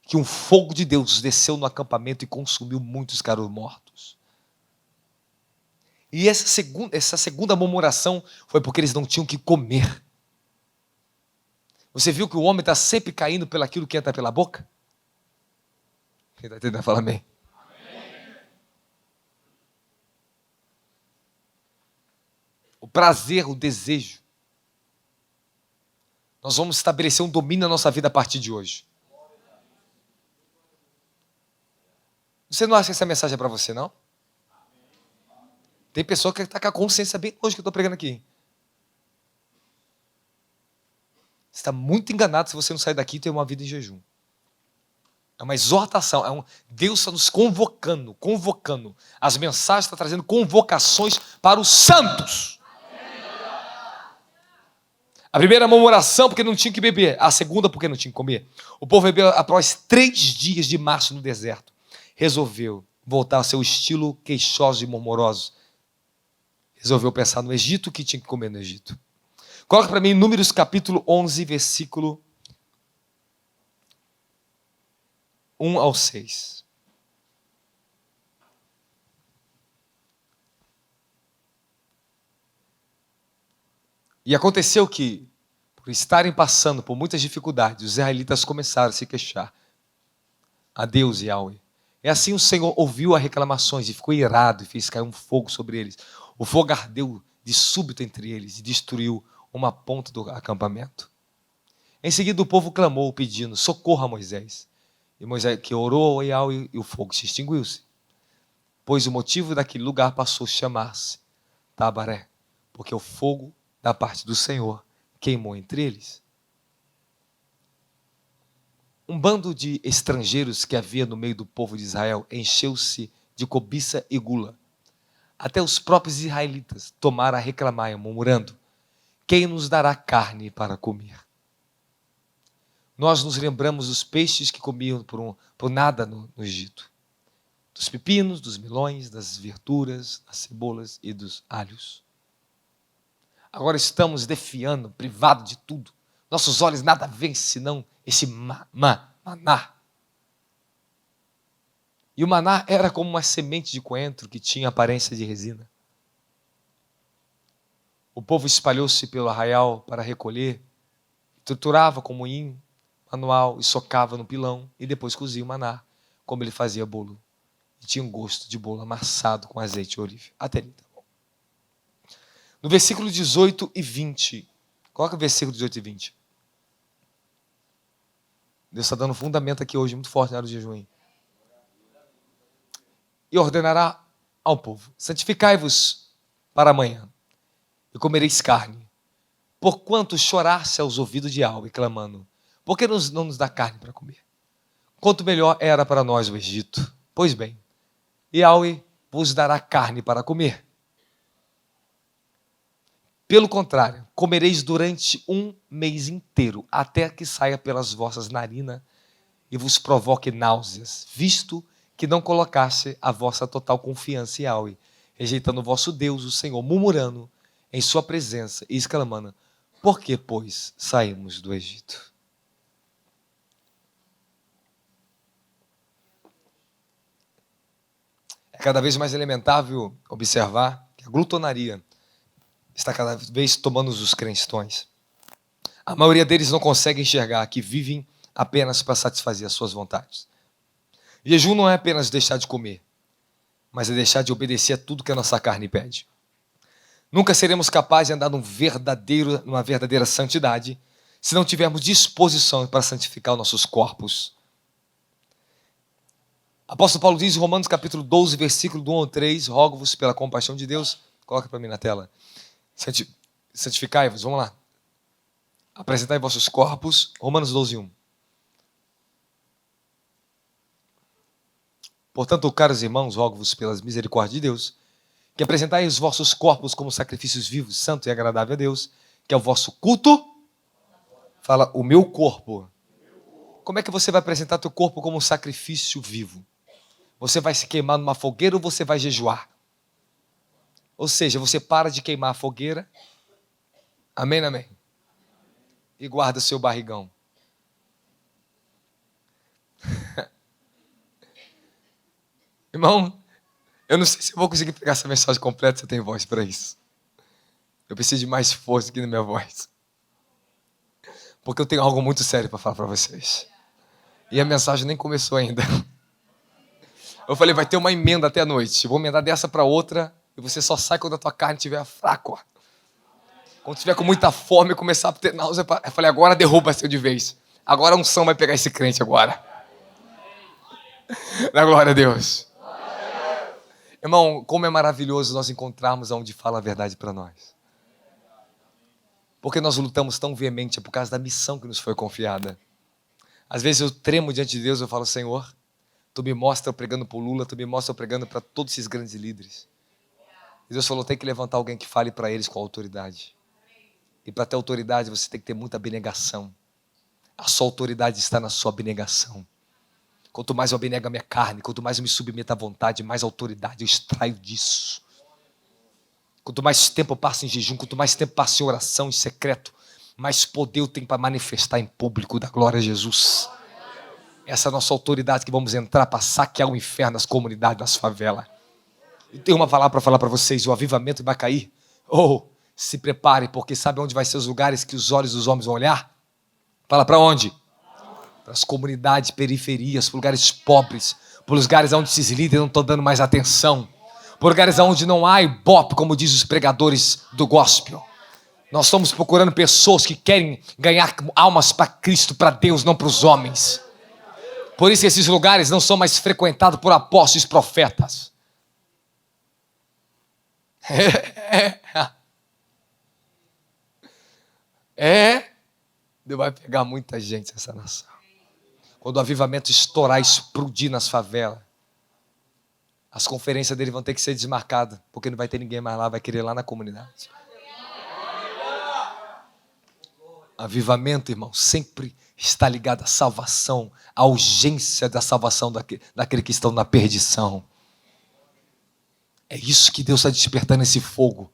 que um fogo de Deus desceu no acampamento e consumiu muitos caras mortos. E essa segunda murmuração foi porque eles não tinham o que comer. Você viu que o homem está sempre caindo pelo aquilo que entra pela boca? Quem está entendendo? Fala amém. O prazer, o desejo. Nós vamos estabelecer um domínio na nossa vida a partir de hoje. Você não acha que essa mensagem é para você, não? Tem pessoa que está com a consciência bem longe que eu estou pregando aqui. Você está muito enganado se você não sair daqui e ter uma vida em jejum. É uma exortação. Deus está nos convocando. As mensagens estão trazendo convocações para os santos. A primeira murmuração porque não tinha que beber. A segunda porque não tinha que comer. O povo bebeu após 3 dias de março no deserto. Resolveu voltar ao seu estilo queixoso e murmuroso. Resolveu pensar no Egito, que tinha que comer no Egito. Coloca para mim Números capítulo 11, versículo 1 ao 6. E aconteceu que, por estarem passando por muitas dificuldades, os israelitas começaram a se queixar a Deus e Yahweh. E assim o Senhor ouviu as reclamações e ficou irado e fez cair um fogo sobre eles. O fogo ardeu de súbito entre eles e destruiu uma ponta do acampamento. Em seguida o povo clamou, pedindo socorro a Moisés. E Moisés que orou e o fogo se extinguiu-se. Pois o motivo daquele lugar passou a chamar-se Tabaré, porque o fogo da parte do Senhor queimou entre eles. Um bando de estrangeiros que havia no meio do povo de Israel encheu-se de cobiça e gula. Até os próprios israelitas tomaram a reclamar, murmurando: quem nos dará carne para comer? Nós nos lembramos dos peixes que comiam por nada no Egito, dos pepinos, dos melões, das verduras, das cebolas e dos alhos. Agora estamos defiando, privados de tudo. Nossos olhos nada veem senão esse maná. E o maná era como uma semente de coentro que tinha aparência de resina. O povo espalhou-se pelo arraial para recolher, triturava com moinho manual e socava no pilão e depois cozia o maná, como ele fazia bolo. E tinha um gosto de bolo amassado com azeite e oliva. Até ali, tá bom. No versículo 18 e 20, coloca o versículo 18 e 20. Deus está dando fundamento aqui hoje, muito forte na hora do jejum. E ordenará ao povo: santificai-vos para amanhã, e comereis carne. Porquanto chorasse aos ouvidos de Yahvé, clamando: por que não nos dá carne para comer? Quanto melhor era para nós o Egito. Pois bem, Yahvé vos dará carne para comer. Pelo contrário, comereis durante um mês inteiro, até que saia pelas vossas narinas e vos provoque náuseas, visto que não colocasse a vossa total confiança em Yahvé, rejeitando o vosso Deus, o Senhor, murmurando em sua presença e exclamando: por que, pois, saímos do Egito? É cada vez mais elementável observar que a glutonaria está cada vez tomando os crentões. A maioria deles não consegue enxergar que vivem apenas para satisfazer as suas vontades. Jejum não é apenas deixar de comer, mas é deixar de obedecer a tudo que a nossa carne pede. Nunca seremos capazes de andar numa verdadeira santidade se não tivermos disposição para santificar os nossos corpos. Apóstolo Paulo diz em Romanos capítulo 12, versículo do 1 ao 3, rogo-vos pela compaixão de Deus, coloca para mim na tela, santificai-vos, vamos lá, apresentai vossos corpos, Romanos 12, 1. Portanto, caros irmãos, rogo-vos pelas misericórdias de Deus, que apresentai os vossos corpos como sacrifícios vivos, santo e agradável a Deus, que é o vosso culto. Fala, o meu corpo. Como é que você vai apresentar teu corpo como um sacrifício vivo? Você vai se queimar numa fogueira ou você vai jejuar? Ou seja, você para de queimar a fogueira. Amém, amém? E guarda seu barrigão. Irmão, eu não sei se eu vou conseguir pegar essa mensagem completa, você tem voz para isso. Eu preciso de mais força aqui na minha voz. Porque eu tenho algo muito sério para falar para vocês. E a mensagem nem começou ainda. Eu falei, vai ter uma emenda até a noite. Eu vou emendar dessa para outra. E você só sai quando a tua carne estiver fraca. Ó. Quando estiver com muita fome e começar a ter náusea. Eu falei, agora derruba seu de vez. Agora a unção vai pegar esse crente agora. Na glória a Deus. Irmão, como é maravilhoso nós encontrarmos onde fala a verdade para nós. Porque nós lutamos tão veemente por causa da missão que nos foi confiada. Às vezes eu tremo diante de Deus, eu falo, Senhor, Tu me mostra eu pregando para o Lula, Tu me mostra eu pregando para todos esses grandes líderes. E Deus falou, tem que levantar alguém que fale para eles com autoridade. E para ter autoridade você tem que ter muita abnegação. A sua autoridade está na sua abnegação. Quanto mais eu abnego a minha carne, quanto mais eu me submeto à vontade, mais autoridade eu extraio disso. Quanto mais tempo eu passo em jejum, quanto mais tempo eu passo em oração, em secreto, mais poder eu tenho para manifestar em público da glória a Jesus. Essa é a nossa autoridade que vamos entrar para saquear o inferno nas comunidades, nas favelas. Eu tenho uma palavra para falar para vocês, o avivamento vai cair. Se prepare, porque sabe onde vai ser os lugares que os olhos dos homens vão olhar? Fala para onde? Para as comunidades, periferias, para lugares pobres, para lugares onde esses líderes não estão dando mais atenção, para lugares onde não há ibope, como dizem os pregadores do gospel. Nós estamos procurando pessoas que querem ganhar almas para Cristo, para Deus, não para os homens. Por isso esses lugares não são mais frequentados por apóstolos e profetas. Deus vai pegar muita gente nessa nação. Quando o avivamento estourar, explodir nas favelas, as conferências dele vão ter que ser desmarcadas, porque não vai ter ninguém mais lá, vai querer ir lá na comunidade. Avivamento, irmão, sempre está ligado à salvação, à urgência da salvação daquele que estão na perdição. É isso que Deus está despertando esse fogo,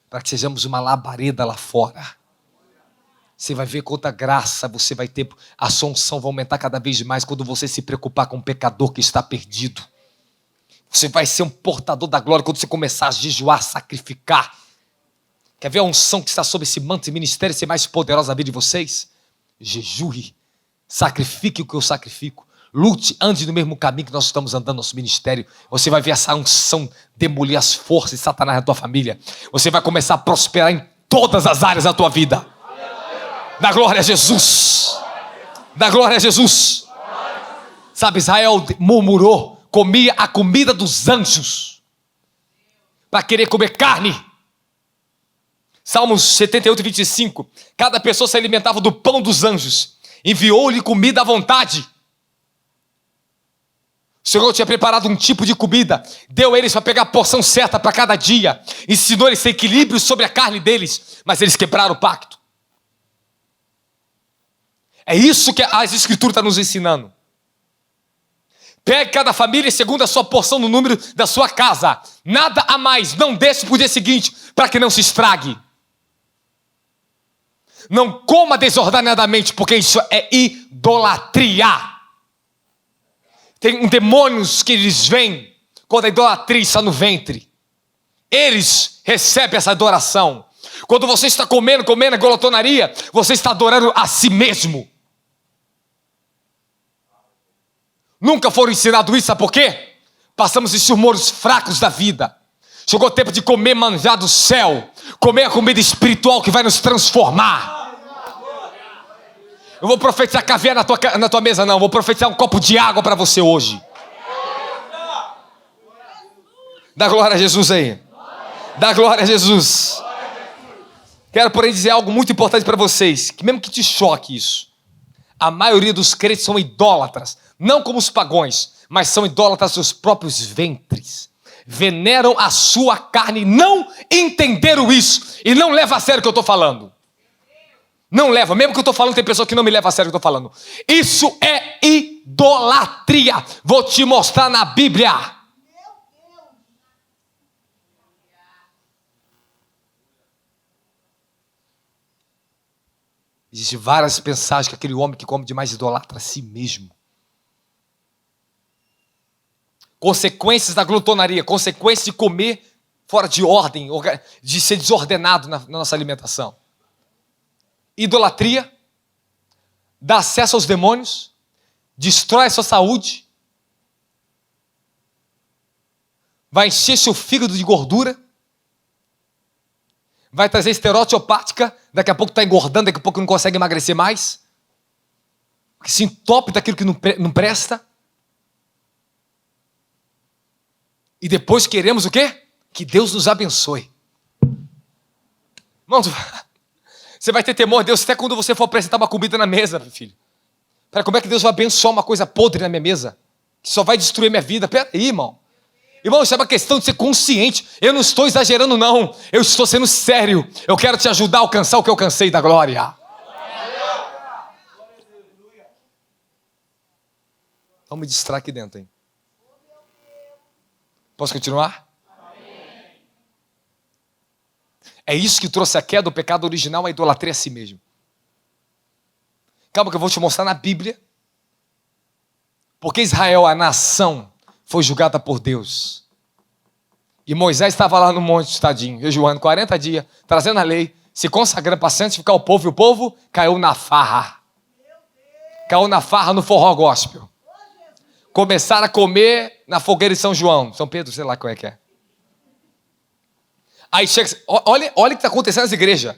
para que sejamos uma labareda lá fora. Você vai ver quanta graça você vai ter, a sua unção vai aumentar cada vez mais quando você se preocupar com um pecador que está perdido. Você vai ser um portador da glória quando você começar a jejuar, sacrificar. Quer ver a unção que está sobre esse manto e ministério ser mais poderosa na vida de vocês? Jejue, sacrifique o que eu sacrifico. Lute, ande no mesmo caminho que nós estamos andando no nosso ministério. Você vai ver essa unção demolir as forças de Satanás na tua família. Você vai começar a prosperar em todas as áreas da tua vida. Da glória a Jesus. Da glória a Jesus. Sabe, Israel murmurou, comia a comida dos anjos para querer comer carne. Salmos 78, 25. Cada pessoa se alimentava do pão dos anjos. Enviou-lhe comida à vontade. O Senhor tinha preparado um tipo de comida. Deu a eles para pegar a porção certa para cada dia. Ensinou eles equilíbrio sobre a carne deles. Mas eles quebraram o pacto. É isso que as Escrituras estão nos ensinando. Pegue cada família segundo a sua porção no número da sua casa. Nada a mais. Não deixe para o dia seguinte, para que não se estrague. Não coma desordenadamente, porque isso é idolatria. Tem demônios que eles vêm quando a idolatria está no ventre. Eles recebem essa adoração. Quando você está comendo a glotonaria, você está adorando a si mesmo. Nunca foram ensinados isso, sabe por quê? Passamos esses humores fracos da vida. Chegou o tempo de comer manjar do céu. Comer a comida espiritual que vai nos transformar. Eu vou profetizar café na tua mesa, não. Vou profetizar um copo de água para você hoje. Dá glória a Jesus aí. Dá glória a Jesus. Quero, porém, dizer algo muito importante para vocês, que mesmo que te choque isso. A maioria dos crentes são idólatras. Não como os pagãos, mas são idólatras dos próprios ventres. Veneram a sua carne, não entenderam isso. E não leva a sério o que eu estou falando. Não leva, mesmo que eu estou falando, tem pessoa que não me leva a sério o que eu estou falando. Isso é idolatria. Vou te mostrar na Bíblia. Existem várias mensagens que aquele homem que come demais idolatra a si mesmo. Consequências da glutonaria, consequências de comer fora de ordem, de ser desordenado na nossa alimentação. Idolatria, dá acesso aos demônios, destrói a sua saúde, vai encher seu fígado de gordura, vai trazer esteroide hepática, daqui a pouco está engordando, daqui a pouco não consegue emagrecer mais, porque se entope daquilo que não presta. E depois queremos o quê? Que Deus nos abençoe. Irmão, você vai ter temor de Deus até quando você for apresentar uma comida na mesa, meu filho. Pera, como é que Deus vai abençoar uma coisa podre na minha mesa? Que só vai destruir minha vida? Pera aí, irmão. Irmão, isso é uma questão de ser consciente. Eu não estou exagerando, não. Eu estou sendo sério. Eu quero te ajudar a alcançar o que eu alcancei da glória. Vamos me distrair aqui dentro, hein? Posso continuar? É isso que trouxe a queda, o pecado original, a idolatria a si mesmo. Calma que eu vou te mostrar na Bíblia. Porque Israel, a nação, foi julgada por Deus. E Moisés estava lá no monte, tadinho, jejuando 40 dias, trazendo a lei, se consagrando para santificar o povo, e o povo caiu na farra. Caiu na farra no forró gospel. Começaram a comer na fogueira de São João, São Pedro, sei lá qual é que é. Aí chega, olha o que está acontecendo nas igrejas.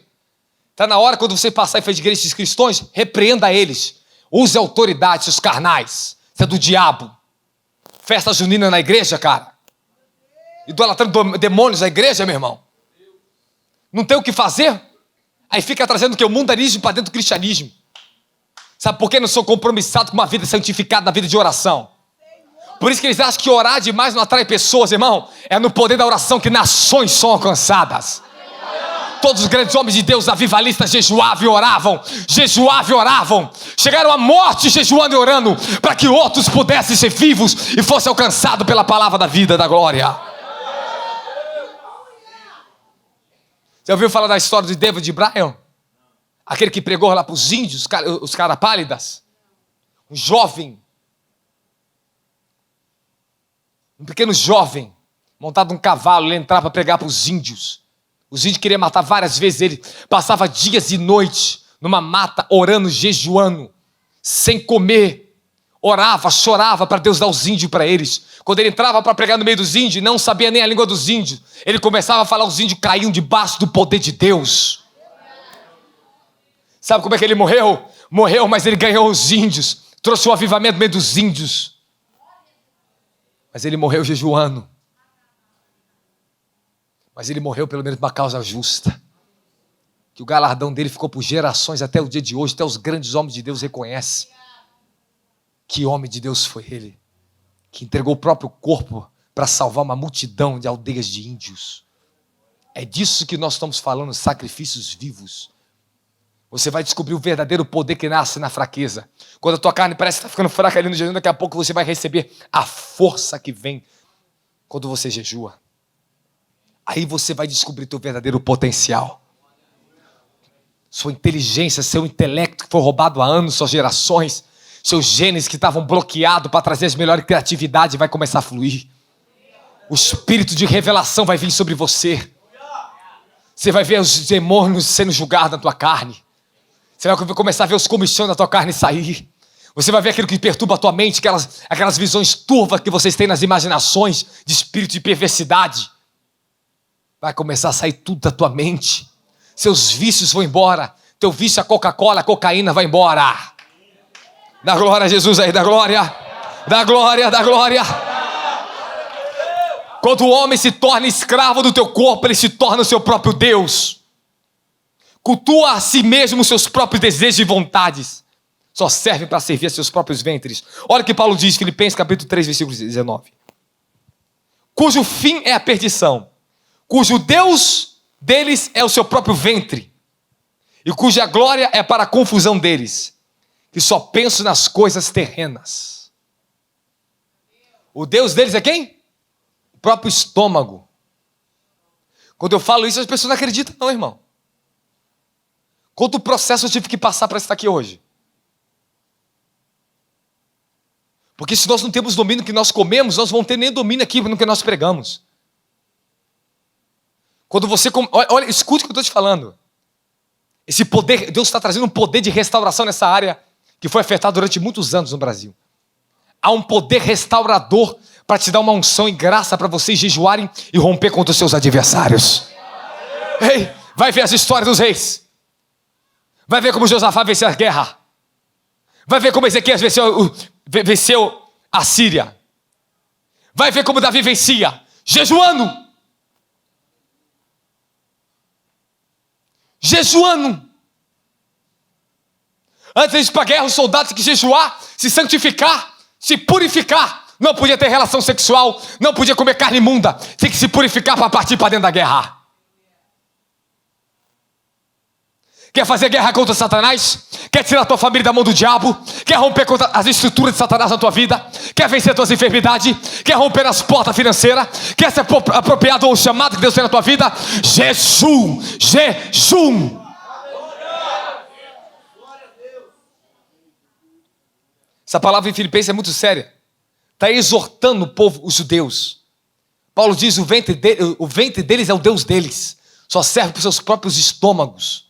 Está na hora, quando você passar em frente de igreja de cristãos, repreenda eles. Use autoridade, seus carnais. Isso é do diabo. Festa junina na igreja, cara. Idolatrando demônios na igreja, meu irmão. Não tem o que fazer? Aí fica trazendo o quê? O mundanismo para dentro do cristianismo. Sabe por que não sou compromissado com uma vida santificada na vida de oração? Por isso que eles acham que orar demais não atrai pessoas, irmão. É no poder da oração que nações são alcançadas. Todos os grandes homens de Deus, avivalistas, jejuavam e oravam. Jejuavam e oravam. Chegaram à morte jejuando e orando, para que outros pudessem ser vivos e fossem alcançados pela palavra da vida, da glória. Você ouviu falar da história de David Bryan? Aquele que pregou lá para os índios, os caras pálidas. Um jovem. Um pequeno jovem, montado num cavalo, ele entrava para pregar para os índios. Os índios queriam matar várias vezes ele. Passava dias e noites numa mata, orando, jejuando, sem comer. Orava, chorava para Deus dar os índios para eles. Quando ele entrava para pregar no meio dos índios, não sabia nem a língua dos índios. Ele começava a falar, os índios caíam debaixo do poder de Deus. Sabe como é que ele morreu? Morreu, mas ele ganhou os índios. Trouxe o avivamento no meio dos índios. Mas ele morreu jejuando. Mas ele morreu pelo menos por uma causa justa. Que o galardão dele ficou por gerações até o dia de hoje. Até os grandes homens de Deus reconhecem. Que homem de Deus foi ele. Que entregou o próprio corpo para salvar uma multidão de aldeias de índios. É disso que nós estamos falando, sacrifícios vivos. Você vai descobrir o verdadeiro poder que nasce na fraqueza. Quando a tua carne parece que está ficando fraca ali no jejum, daqui a pouco você vai receber a força que vem quando você jejua. Aí você vai descobrir teu verdadeiro potencial. Sua inteligência, seu intelecto que foi roubado há anos, suas gerações, seus genes que estavam bloqueados para trazer as melhores criatividades vai começar a fluir. O espírito de revelação vai vir sobre você. Você vai ver os demônios sendo julgados na tua carne. Você vai começar a ver os comichões da tua carne sair. Você vai ver aquilo que perturba a tua mente, aquelas visões turvas que vocês têm nas imaginações de espírito de perversidade. Vai começar a sair tudo da tua mente. Seus vícios vão embora. Teu vício a Coca-Cola, a cocaína vai embora. Dá glória a Jesus aí, dá glória. Dá glória, dá glória. Quando o homem se torna escravo do teu corpo, ele se torna o seu próprio Deus. Cultua a si mesmo os seus próprios desejos e vontades. Só serve para servir a seus próprios ventres. Olha o que Paulo diz, Filipenses capítulo 3, versículo 19. Cujo fim é a perdição, cujo Deus deles é o seu próprio ventre, e cuja glória é para a confusão deles, que só pensam nas coisas terrenas. O Deus deles é quem? O próprio estômago. Quando eu falo isso, as pessoas não acreditam não, irmão. Quanto processo eu tive que passar para estar aqui hoje? Porque se nós não temos domínio no que nós comemos, nós não vamos ter nem domínio aqui no que nós pregamos. Quando você... Olha, escute o que eu estou te falando. Esse poder, Deus está trazendo um poder de restauração nessa área que foi afetada durante muitos anos no Brasil. Há um poder restaurador para te dar uma unção e graça para vocês jejuarem e romper contra os seus adversários. Ei, vai ver as histórias dos reis. Vai ver como Josafá venceu a guerra. Vai ver como Ezequias venceu a Síria. Vai ver como Davi vencia, jejuando. Jejuando. Antes de ir para a guerra, os soldados tinham que jejuar, se santificar, se purificar. Não podia ter relação sexual, não podia comer carne imunda. Tem que se purificar para partir para dentro da guerra. Quer fazer guerra contra Satanás? Quer tirar a tua família da mão do diabo? Quer romper contra as estruturas de Satanás na tua vida? Quer vencer as tuas enfermidades? Quer romper as portas financeiras? Quer ser apropriado ao chamado que Deus tem na tua vida? Jejum! Jejum! Essa palavra em Filipenses é muito séria. Está exortando o povo, os judeus. Paulo diz, o ventre deles é o Deus deles. Só serve para os seus próprios estômagos.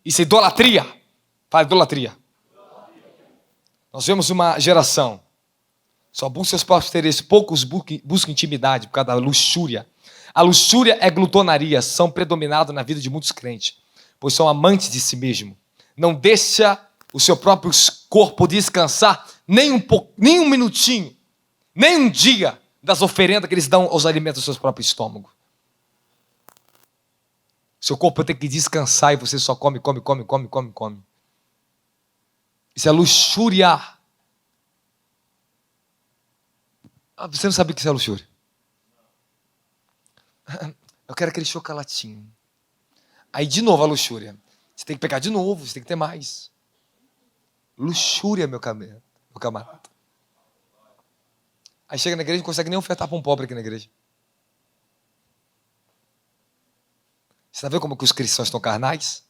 Isso é idolatria. Fala idolatria. Nós vemos uma geração. Só busca seus próprios interesses. Poucos buscam intimidade por causa da luxúria. A luxúria é glutonaria. São predominados na vida de muitos crentes. pois são amantes de si mesmo. Não deixa o seu próprio corpo descansar nem um minutinho, nem um dia das oferendas que eles dão aos alimentos do seu próprio estômago. Seu corpo tem que descansar e você só come. Isso é luxúria. Você não sabe o que é luxúria? Eu quero aquele chocolatinho. Aí de novo a luxúria. Você tem que pegar de novo, você tem que ter mais. Luxúria, meu camarada. Aí chega na igreja e não consegue nem ofertar para um pobre aqui na igreja. Você está vendo como que os cristãos estão carnais?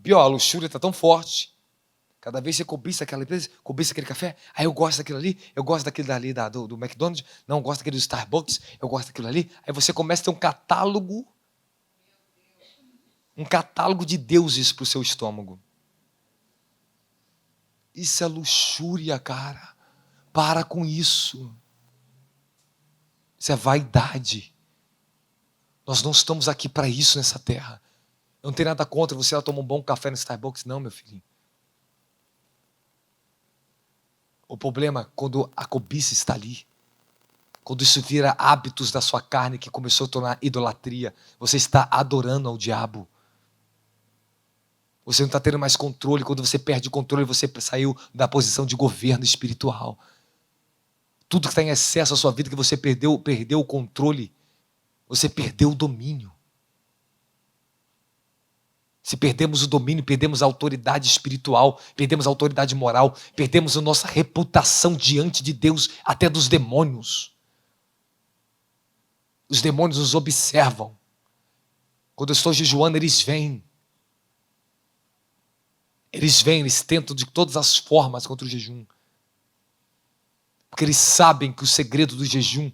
Pior, a luxúria está tão forte. Cada vez você cobiça aquela empresa, cobiça aquele café. Aí eu gosto daquilo ali, eu gosto daquele dali do McDonald's. Não, eu gosto daquele do Starbucks, eu gosto daquilo ali. Aí você começa a ter um catálogo de deuses para o seu estômago. Isso é luxúria, cara. Para com isso. Isso é vaidade. Nós não estamos aqui para isso nessa terra. Eu não tenho nada contra você lá tomar um bom café no Starbucks, não, meu filhinho. O problema é quando a cobiça está ali. Quando isso vira hábitos da sua carne que começou a tornar idolatria. Você está adorando ao diabo. Você não está tendo mais controle. Quando você perde o controle, você saiu da posição de governo espiritual. Tudo que está em excesso na sua vida que você perdeu o controle. Você perdeu o domínio. Se perdemos o domínio, perdemos a autoridade espiritual, perdemos a autoridade moral, perdemos a nossa reputação diante de Deus, até dos demônios. Os demônios nos observam. Quando eu estou jejuando, eles vêm. Eles tentam de todas as formas contra o jejum. Porque eles sabem que o segredo do jejum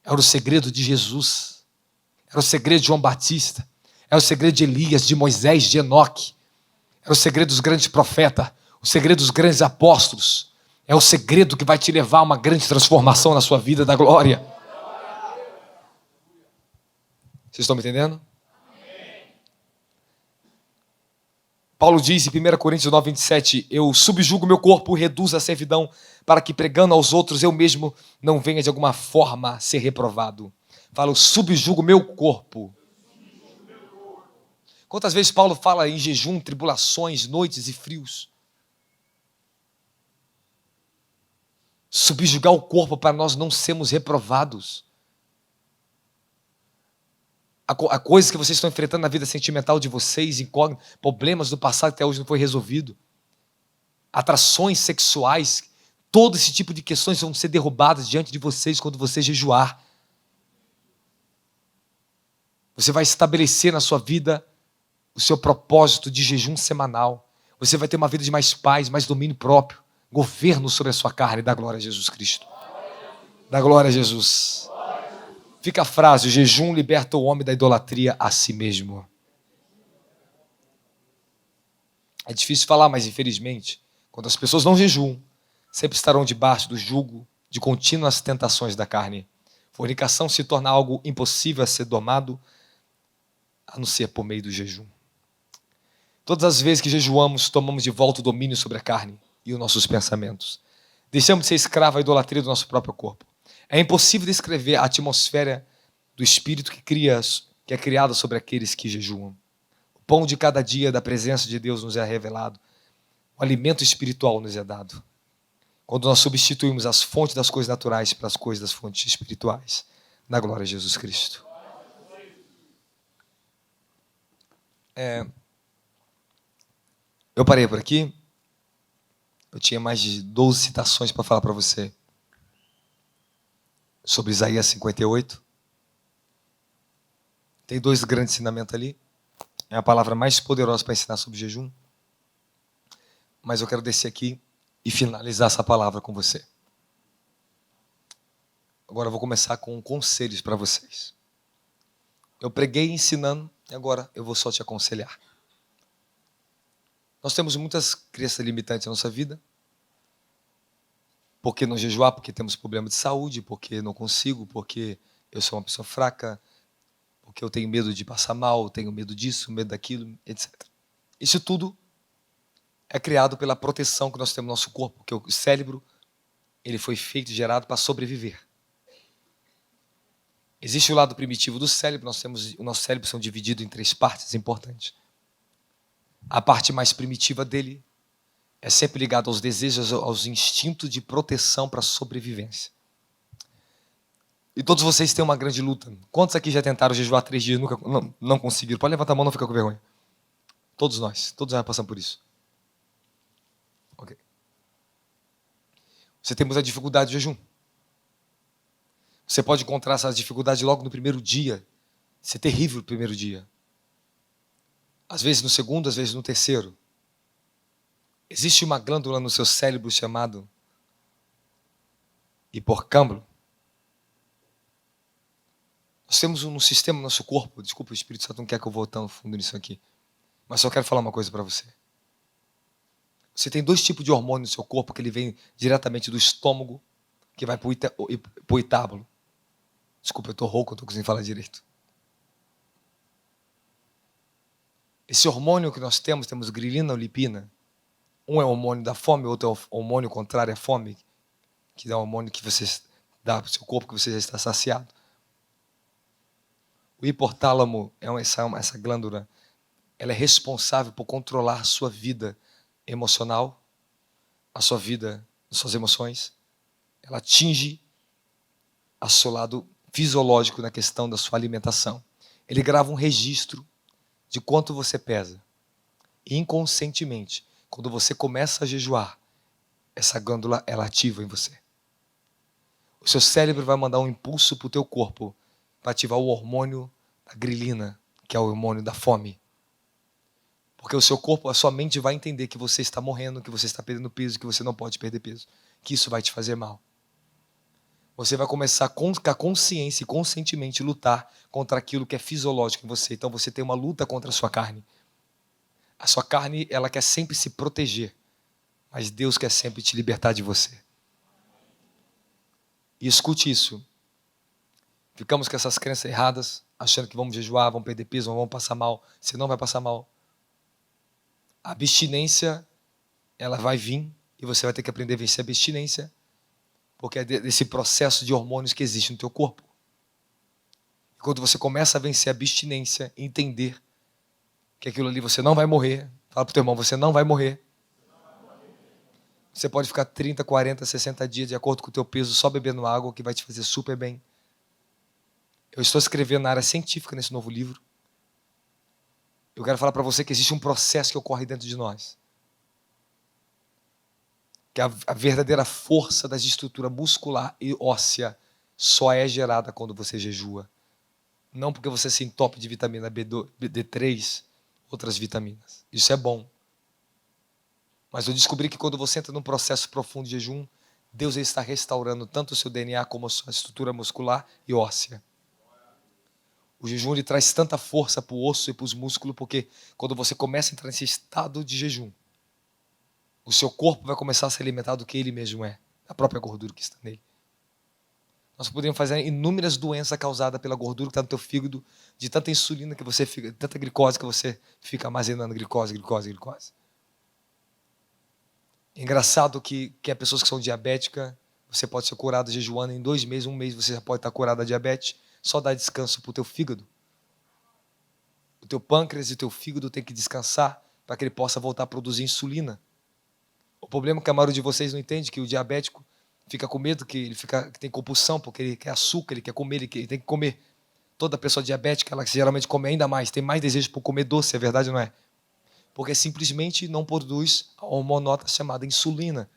era o segredo de Jesus. Era o segredo de João Batista. Era o segredo de Elias, de Moisés, de Enoque. Era o segredo dos grandes profetas. O segredo dos grandes apóstolos. É o segredo que vai te levar a uma grande transformação na sua vida da glória. Vocês estão me entendendo? Paulo diz em 1 Coríntios 9, 27, eu subjugo meu corpo, reduzo a servidão, para que pregando aos outros eu mesmo não venha de alguma forma ser reprovado. Fala, eu subjugo meu corpo. Quantas vezes Paulo fala em jejum, tribulações, noites e frios? Subjugar o corpo para nós não sermos reprovados. A coisa que vocês estão enfrentando na vida sentimental de vocês, problemas do passado que até hoje não foi resolvido, atrações sexuais, todo esse tipo de questões vão ser derrubadas diante de vocês quando você jejuar. Você vai estabelecer na sua vida o seu propósito de jejum semanal. Você vai ter uma vida de mais paz, mais domínio próprio, governo sobre a sua carne. Dá glória a Jesus Cristo. Dá glória a Jesus. Fica a frase, o jejum liberta o homem da idolatria a si mesmo. É difícil falar, mas infelizmente, quando as pessoas não jejuam, sempre estarão debaixo do jugo de contínuas tentações da carne. Fornicação se torna algo impossível a ser domado, a não ser por meio do jejum. Todas as vezes que jejuamos, tomamos de volta o domínio sobre a carne e os nossos pensamentos. Deixamos de ser escravo à idolatria do nosso próprio corpo. É impossível descrever a atmosfera do Espírito que é criada sobre aqueles que jejuam. O pão de cada dia da presença de Deus nos é revelado. O alimento espiritual nos é dado. Quando nós substituímos as fontes das coisas naturais para as coisas das fontes espirituais. Na glória de Jesus Cristo. Eu parei por aqui. Eu tinha mais de 12 citações para falar para você. Sobre Isaías 58. Tem 2 grandes ensinamentos ali. É a palavra mais poderosa para ensinar sobre jejum. Mas eu quero descer aqui e finalizar essa palavra com você. Agora eu vou começar com conselhos para vocês. Eu preguei ensinando e agora eu vou só te aconselhar. Nós temos muitas crenças limitantes na nossa vida. Por que não jejuar? Porque temos problema de saúde, porque não consigo, porque eu sou uma pessoa fraca, porque eu tenho medo de passar mal, eu tenho medo disso, medo daquilo, etc. Isso tudo é criado pela proteção que nós temos no nosso corpo, porque o cérebro ele foi feito e gerado para sobreviver. Existe o lado primitivo do cérebro, o nosso cérebro são dividido em 3 partes importantes. A parte mais primitiva dele é sempre ligada aos desejos, aos instintos de proteção para a sobrevivência. E todos vocês têm uma grande luta. Quantos aqui já tentaram jejuar 3 dias e nunca não conseguiram? Pode levantar a mão, não fica com vergonha. Todos nós já passamos por isso. Ok. Você tem muita dificuldade de jejum. Você pode encontrar essa dificuldade logo no primeiro dia. Ser terrível no primeiro dia. Às vezes no segundo, às vezes no terceiro. Existe uma glândula no seu cérebro chamado hipocâmbalo. Nós temos um sistema no nosso corpo. Desculpa, o Espírito Santo não quer que eu vou tão fundo nisso aqui. Mas só quero falar uma coisa para você. Você tem 2 tipos de hormônio no seu corpo que ele vem diretamente do estômago, que vai para o itábulo. Desculpa, eu estou rouco, eu não estou conseguindo falar direito. Esse hormônio que nós temos grelina ou lipina. Um é o hormônio da fome, o outro é o hormônio contrário à fome, que dá o hormônio que você dá para o seu corpo, que você já está saciado. O hipotálamo é essa glândula, ela é responsável por controlar a sua vida emocional, a sua vida, as suas emoções. Ela atinge o seu lado fisiológico na questão da sua alimentação. Ele grava um registro de quanto você pesa. E inconscientemente, quando você começa a jejuar, essa glândula ela ativa em você. O seu cérebro vai mandar um impulso para o teu corpo para ativar o hormônio da grelina, que é o hormônio da fome. Porque o seu corpo, a sua mente vai entender que você está morrendo, que você está perdendo peso, que você não pode perder peso, que isso vai te fazer mal. Você vai começar com a consciência e conscientemente lutar contra aquilo que é fisiológico em você. Então você tem uma luta contra a sua carne. A sua carne, ela quer sempre se proteger, mas Deus quer sempre te libertar de você. E escute isso. Ficamos com essas crenças erradas, achando que vamos jejuar, vamos perder peso, vamos passar mal. Você não vai passar mal. A abstinência, ela vai vir e você vai ter que aprender a vencer a abstinência, porque é desse processo de hormônios que existe no teu corpo. E quando você começa a vencer a abstinência, entender que aquilo ali você não vai morrer, fala para o teu irmão, você não vai morrer. Você pode ficar 30, 40, 60 dias de acordo com o teu peso só bebendo água, que vai te fazer super bem. Eu estou escrevendo na área científica nesse novo livro. Eu quero falar para você que existe um processo que ocorre dentro de nós. Que a verdadeira força da estrutura muscular e óssea só é gerada quando você jejua. Não porque você se entope de vitamina D3, outras vitaminas. Isso é bom. Mas eu descobri que quando você entra num processo profundo de jejum, Deus está restaurando tanto o seu DNA como a sua estrutura muscular e óssea. O jejum ele traz tanta força para o osso e para os músculos, porque quando você começa a entrar nesse estado de jejum, o seu corpo vai começar a se alimentar do que ele mesmo é, da própria gordura que está nele. Nós podemos fazer inúmeras doenças causadas pela gordura que está no teu fígado, de tanta insulina que você fica, de tanta glicose que você fica armazenando glicose. Engraçado que há pessoas que são diabéticas, você pode ser curado jejuando em 2 meses, 1 mês você já pode estar curado da diabetes, só dá descanso para o teu fígado. O teu pâncreas e o teu fígado tem que descansar para que ele possa voltar a produzir insulina. O problema é que a maioria de vocês não entende que o diabético fica com medo, que tem compulsão, porque ele quer açúcar, ele quer comer, ele tem que comer. Toda pessoa diabética, ela geralmente come ainda mais, tem mais desejo por comer doce, é verdade ou não é? Porque simplesmente não produz a hormonota chamada insulina.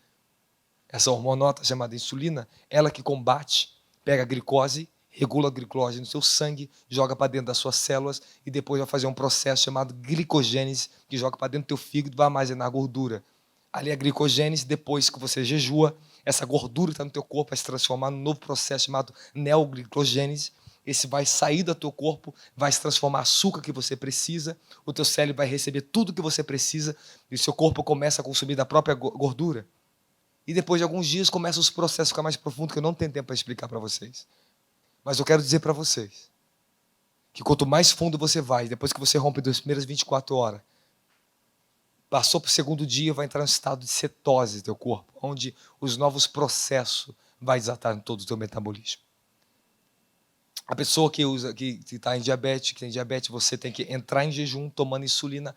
Essa hormonota chamada insulina, ela que combate, pega a glicose, regula a glicose no seu sangue, joga para dentro das suas células e depois vai fazer um processo chamado glicogênese, que joga para dentro do teu fígado e vai armazenar gordura. Ali a glicogênese, depois que você jejua, essa gordura que está no teu corpo vai se transformar num novo processo chamado neoglicogênese. Esse vai sair do teu corpo, vai se transformar em açúcar que você precisa, o teu cérebro vai receber tudo que você precisa e o seu corpo começa a consumir da própria gordura. E depois de alguns dias começam os processos a ficar mais profundos, que eu não tenho tempo para explicar para vocês. Mas eu quero dizer para vocês que quanto mais fundo você vai, depois que você rompe das primeiras 24 horas, passou para o segundo dia, vai entrar em um estado de cetose do teu corpo, onde os novos processos vai desatar em todo o teu metabolismo. A pessoa que está em diabetes, que tem diabetes, você tem que entrar em jejum, tomando insulina,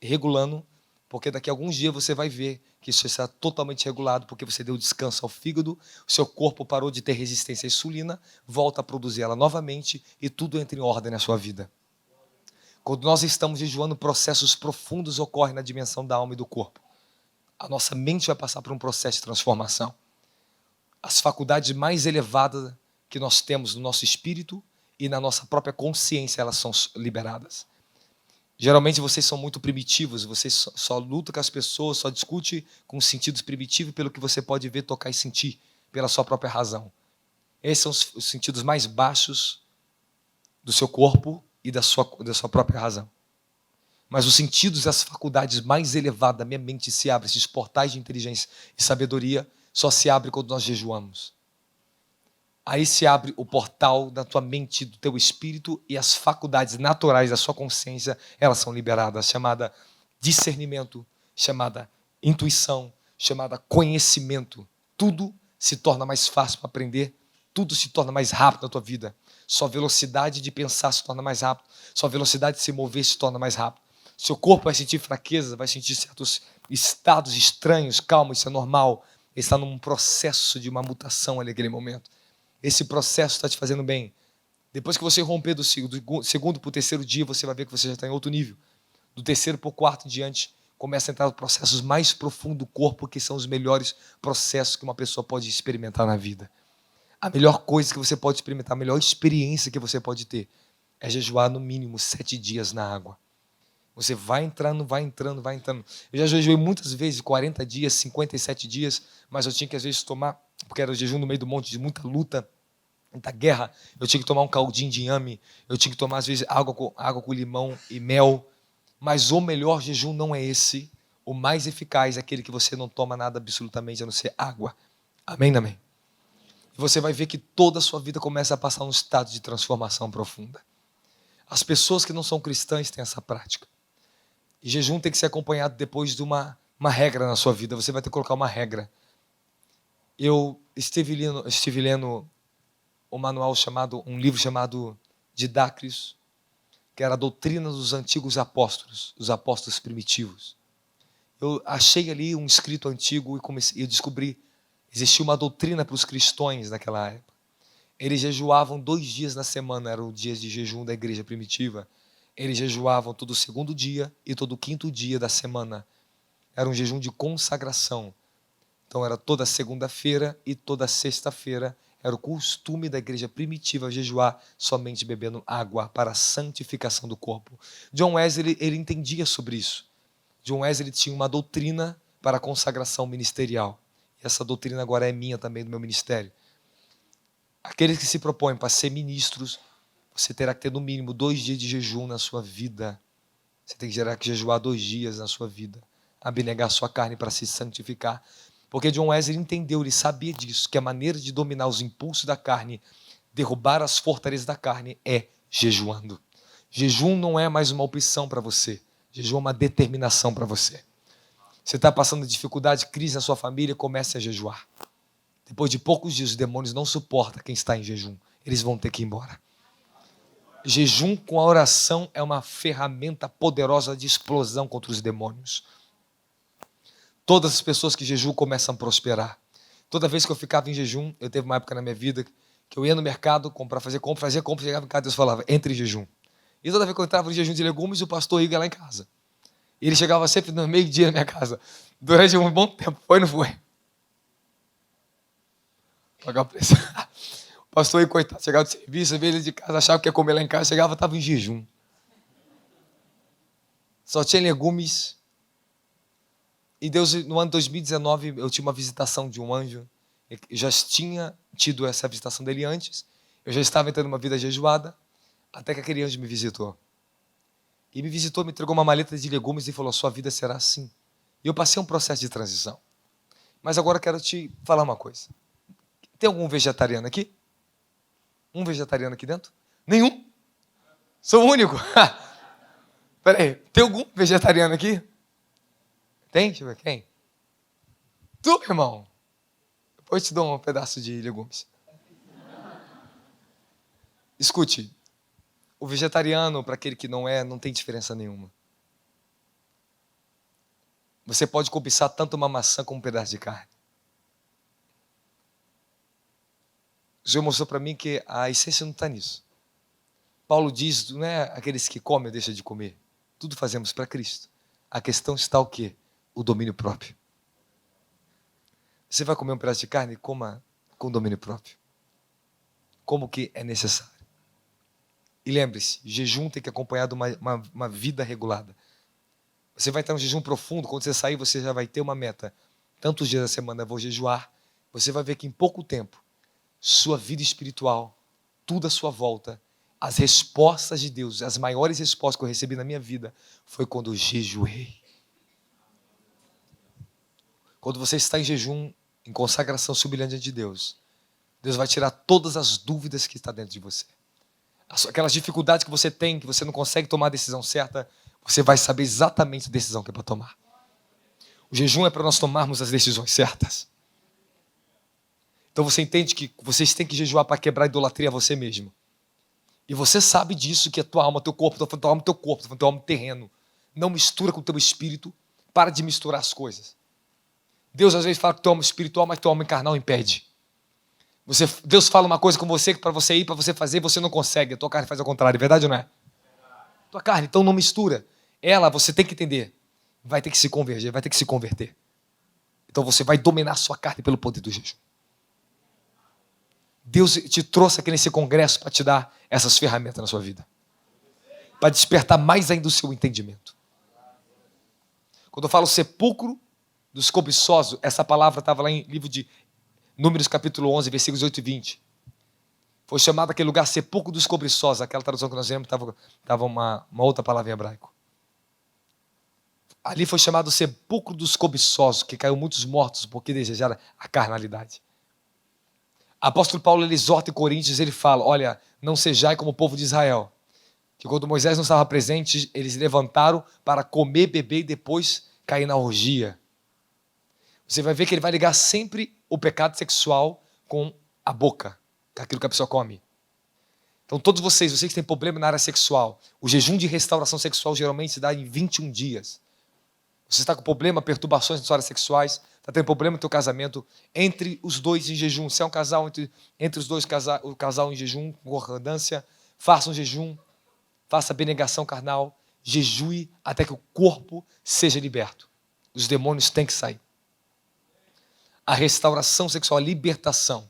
regulando, porque daqui a alguns dias você vai ver que isso está totalmente regulado, porque você deu descanso ao fígado, o seu corpo parou de ter resistência à insulina, volta a produzir ela novamente e tudo entra em ordem na sua vida. Quando nós estamos jejuando, processos profundos ocorrem na dimensão da alma e do corpo. A nossa mente vai passar por um processo de transformação. As faculdades mais elevadas que nós temos no nosso espírito e na nossa própria consciência, elas são liberadas. Geralmente vocês são muito primitivos, vocês só lutam com as pessoas, só discute com os sentidos primitivos pelo que você pode ver, tocar e sentir, pela sua própria razão. Esses são os sentidos mais baixos do seu corpo e da sua própria razão. Mas os sentidos e as faculdades mais elevadas da minha mente se abrem, esses portais de inteligência e sabedoria só se abrem quando nós jejuamos. Aí se abre o portal da tua mente, do teu espírito, e as faculdades naturais da sua consciência, elas são liberadas, chamada discernimento, chamada intuição, chamada conhecimento. Tudo se torna mais fácil para aprender, tudo se torna mais rápido na tua vida. Sua velocidade de pensar se torna mais rápido, sua velocidade de se mover se torna mais rápido. Seu corpo vai sentir fraqueza, vai sentir certos estados estranhos, calma, isso é normal. Ele está num processo de uma mutação ali naquele momento. Esse processo está te fazendo bem. Depois que você romper do segundo para o terceiro dia, você vai ver que você já está em outro nível. Do terceiro para o quarto em diante, começa a entrar os processos mais profundos do corpo, que são os melhores processos que uma pessoa pode experimentar na vida. A melhor coisa que você pode experimentar, a melhor experiência que você pode ter, é jejuar no mínimo 7 dias na água. Você vai entrando, vai entrando, vai entrando. Eu já jejuei muitas vezes, 40 dias, 57 dias, mas eu tinha que às vezes tomar, porque era o jejum no meio do monte, de muita luta, muita guerra, eu tinha que tomar um caldinho de inhame, eu tinha que tomar às vezes água com limão e mel, mas o melhor jejum não é esse, o mais eficaz é aquele que você não toma nada absolutamente, a não ser água. Amém, amém? E você vai ver que toda a sua vida começa a passar um estado de transformação profunda. As pessoas que não são cristãs têm essa prática. E jejum tem que ser acompanhado depois de uma regra na sua vida. Você vai ter que colocar uma regra. Eu estive lendo um livro chamado Didácrios, que era a doutrina dos antigos apóstolos, os apóstolos primitivos. Eu achei ali um escrito antigo e eu descobri, existia uma doutrina para os cristãos naquela época. Eles jejuavam 2 dias na semana, eram os dias de jejum da igreja primitiva. Eles jejuavam todo segundo dia e todo quinto dia da semana. Era um jejum de consagração. Então era toda segunda-feira e toda sexta-feira. Era o costume da igreja primitiva jejuar somente bebendo água para a santificação do corpo. John Wesley, ele entendia sobre isso. John Wesley tinha uma doutrina para a consagração ministerial. E essa doutrina agora é minha também, do meu ministério. Aqueles que se propõem para ser ministros, você terá que ter no mínimo 2 dias de jejum na sua vida. Você tem que jejuar 2 dias na sua vida. Abnegar sua carne para se santificar. Porque John Wesley entendeu, ele sabia disso, que a maneira de dominar os impulsos da carne, derrubar as fortalezas da carne, é jejuando. Jejum não é mais uma opção para você. Jejum é uma determinação para você. Você está passando dificuldade, crise na sua família, comece a jejuar. Depois de poucos dias, os demônios não suportam quem está em jejum. Eles vão ter que ir embora. Jejum com a oração é uma ferramenta poderosa de explosão contra os demônios. Todas as pessoas que jejuam começam a prosperar. Toda vez que eu ficava em jejum, eu teve uma época na minha vida que eu ia no mercado fazer compra, chegava em casa e Deus falava, entre em jejum. E toda vez que eu entrava em jejum de legumes, o pastor Igor ia lá em casa. E ele chegava sempre no meio-dia na minha casa. Durante um bom tempo, foi ou não foi? Pagar o preço. O pastor Igor, coitado, chegava do serviço, veio ele de casa, achava que ia comer lá em casa, chegava, estava em jejum. Só tinha legumes. E Deus, no ano de 2019, eu tinha uma visitação de um anjo. Eu já tinha tido essa visitação dele antes. Eu já estava entrando numa vida jejuada. Até que aquele anjo me visitou. E me visitou, me entregou uma maleta de legumes e falou, sua vida será assim. E eu passei um processo de transição. Mas agora eu quero te falar uma coisa. Tem algum vegetariano aqui? Um vegetariano aqui dentro? Nenhum? Sou o único. Peraí, tem algum vegetariano aqui? Tem? Deixa eu ver, quem? Tu, meu irmão. Depois eu te dou um pedaço de legumes. Escute, o vegetariano, para aquele que não é, não tem diferença nenhuma. Você pode cobiçar tanto uma maçã como um pedaço de carne. O Senhor mostrou para mim que a essência não está nisso. Paulo diz, não é aqueles que comem ou deixam de comer. Tudo fazemos para Cristo. A questão está o quê? O domínio próprio. Você vai comer um pedaço de carne? Coma com domínio próprio. Como que é necessário. E lembre-se, jejum tem que acompanhar de uma vida regulada. Você vai estar em um jejum profundo, quando você sair você já vai ter uma meta. Tantos dias da semana eu vou jejuar. Você vai ver que em pouco tempo, sua vida espiritual, tudo à sua volta, as respostas de Deus, as maiores respostas que eu recebi na minha vida, foi quando eu jejuei. Quando você está em jejum, em consagração submissão diante de Deus, Deus vai tirar todas as dúvidas que estão dentro de você. Aquelas dificuldades que você tem, que você não consegue tomar a decisão certa, você vai saber exatamente a decisão que é para tomar. O jejum é para nós tomarmos as decisões certas. Então você entende que vocês têm que jejuar para quebrar a idolatria a você mesmo. E você sabe disso, que a tua alma, teu corpo, tua alma, teu corpo, tua alma, terreno. Não mistura com o teu espírito. Para de misturar as coisas. Deus às vezes fala que tua alma espiritual, mas tua alma carnal impede. Deus fala uma coisa com você, que para você ir, para você fazer, você não consegue. A tua carne faz ao contrário, é verdade ou não é? Tua carne, então não mistura. Ela, você tem que entender, vai ter que se converger, vai ter que se converter. Então você vai dominar a sua carne pelo poder do jejum. Deus te trouxe aqui nesse congresso para te dar essas ferramentas na sua vida. Para despertar mais ainda o seu entendimento. Quando eu falo sepulcro dos cobiçosos, essa palavra estava lá em livro de Números capítulo 11, versículos 8 e 20. Foi chamado aquele lugar sepulcro dos cobiçosos. Aquela tradução que nós vemos estava uma outra palavra em hebraico. Ali foi chamado sepulcro dos cobiçosos, que caiu muitos mortos porque desejaram a carnalidade. Apóstolo Paulo, ele exorta em Coríntios, ele fala, olha, não sejai como o povo de Israel, que quando Moisés não estava presente, eles se levantaram para comer, beber e depois cair na orgia. Você vai ver que ele vai ligar sempre o pecado sexual com a boca, com aquilo que a pessoa come. Então todos vocês que têm problema na área sexual, o jejum de restauração sexual geralmente se dá em 21 dias. Você está com problema, perturbações nas áreas sexuais, está tendo problema no teu casamento, entre os dois em jejum. Se é um casal, entre os dois, o casal em jejum, concordância, faça um jejum, faça abnegação carnal, jejue até que o corpo seja liberto. Os demônios têm que sair. A restauração sexual, a libertação.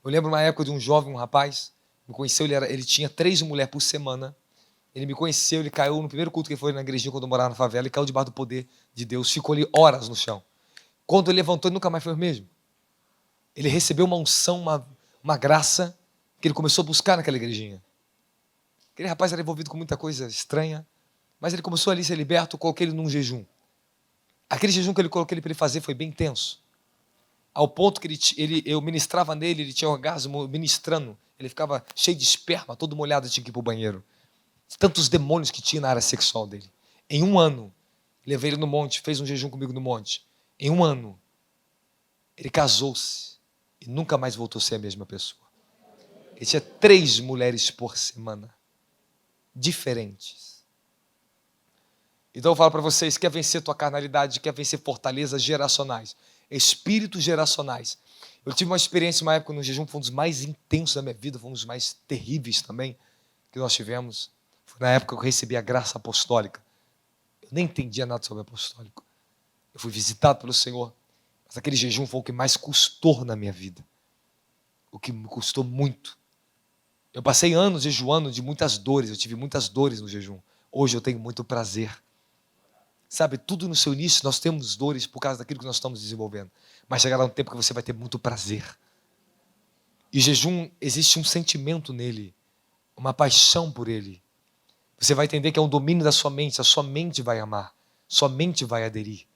Eu lembro uma época de um jovem, um rapaz, me conheceu, ele tinha 3 mulheres por semana. Ele me conheceu, ele caiu no primeiro culto que ele foi na igrejinha quando eu morava na favela, ele caiu debaixo do poder de Deus, ficou ali horas no chão. Quando ele levantou, ele nunca mais foi o mesmo. Ele recebeu uma unção, uma graça, que ele começou a buscar naquela igrejinha. Aquele rapaz era envolvido com muita coisa estranha, mas ele começou ali a ser liberto, eu coloquei ele num jejum. Aquele jejum que ele coloquei ele para ele fazer foi bem intenso. Ao ponto que eu ministrava nele, ele tinha orgasmo ministrando, ele ficava cheio de esperma, todo molhado, tinha que ir para o banheiro. Tantos demônios que tinha na área sexual dele. Em um ano, levei ele no monte, fez um jejum comigo no monte. Em um ano, ele casou-se e nunca mais voltou a ser a mesma pessoa. Ele tinha 3 mulheres por semana, diferentes. Então eu falo para vocês, quer vencer tua carnalidade, quer vencer fortalezas geracionais, espíritos geracionais. Eu tive uma experiência, uma época no jejum, foi um dos mais intensos da minha vida, foi um dos mais terríveis também que nós tivemos. Foi na época que eu recebi a graça apostólica. Eu nem entendia nada sobre apostólico. Eu fui visitado pelo Senhor. Mas aquele jejum foi o que mais custou na minha vida. O que me custou muito. Eu passei anos jejuando de muitas dores. Eu tive muitas dores no jejum. Hoje eu tenho muito prazer. Sabe, tudo no seu início nós temos dores por causa daquilo que nós estamos desenvolvendo. Mas chegará um tempo que você vai ter muito prazer. E jejum, existe um sentimento nele. Uma paixão por ele. Você vai entender que é um domínio da sua mente. A sua mente vai amar. Sua mente vai aderir.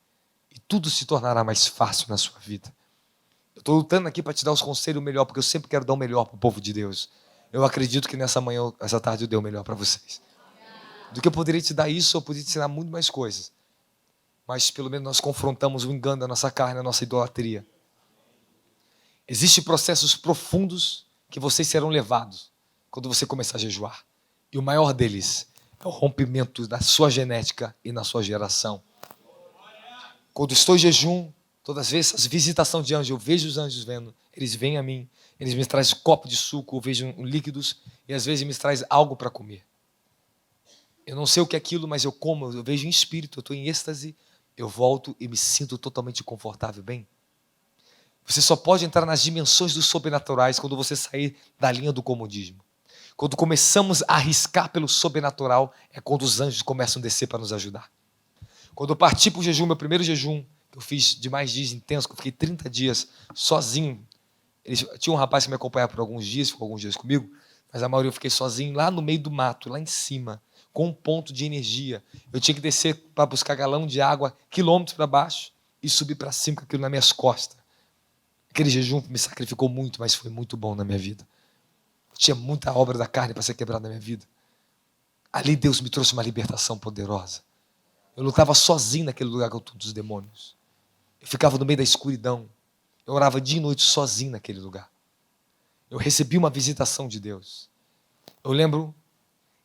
E tudo se tornará mais fácil na sua vida. Eu estou lutando aqui para te dar os conselhos melhor, porque eu sempre quero dar o melhor para o povo de Deus. Eu acredito que nessa manhã, essa tarde eu dei o melhor para vocês. Do que eu poderia te dar isso, eu poderia te ensinar muito mais coisas. Mas pelo menos nós confrontamos o engano da nossa carne, a nossa idolatria. Existem processos profundos que vocês serão levados quando você começar a jejuar. E o maior deles é o rompimento da sua genética e na sua geração. Quando estou em jejum, todas as vezes, as visitações de anjos, eu vejo os anjos vendo, eles vêm a mim, eles me trazem copo de suco, eu vejo líquidos, e às vezes me trazem algo para comer. Eu não sei o que é aquilo, mas eu como, eu vejo em espírito, eu estou em êxtase, eu volto e me sinto totalmente confortável, bem. Você só pode entrar nas dimensões dos sobrenaturais quando você sair da linha do comodismo. Quando começamos a arriscar pelo sobrenatural, é quando os anjos começam a descer para nos ajudar. Quando eu parti para o jejum, meu primeiro jejum, que eu fiz de mais dias intensos, que eu fiquei 30 dias sozinho. Tinha um rapaz que me acompanhava por alguns dias, ficou alguns dias comigo, mas a maioria eu fiquei sozinho, lá no meio do mato, lá em cima, com um ponto de energia. Eu tinha que descer para buscar galão de água, quilômetros para baixo, e subir para cima com aquilo nas minhas costas. Aquele jejum me sacrificou muito, mas foi muito bom na minha vida. Tinha muita obra da carne para ser quebrada na minha vida. Ali Deus me trouxe uma libertação poderosa. Eu lutava sozinho naquele lugar com todos os demônios. Eu ficava no meio da escuridão. Eu orava dia e noite sozinho naquele lugar. Eu recebi uma visitação de Deus. Eu lembro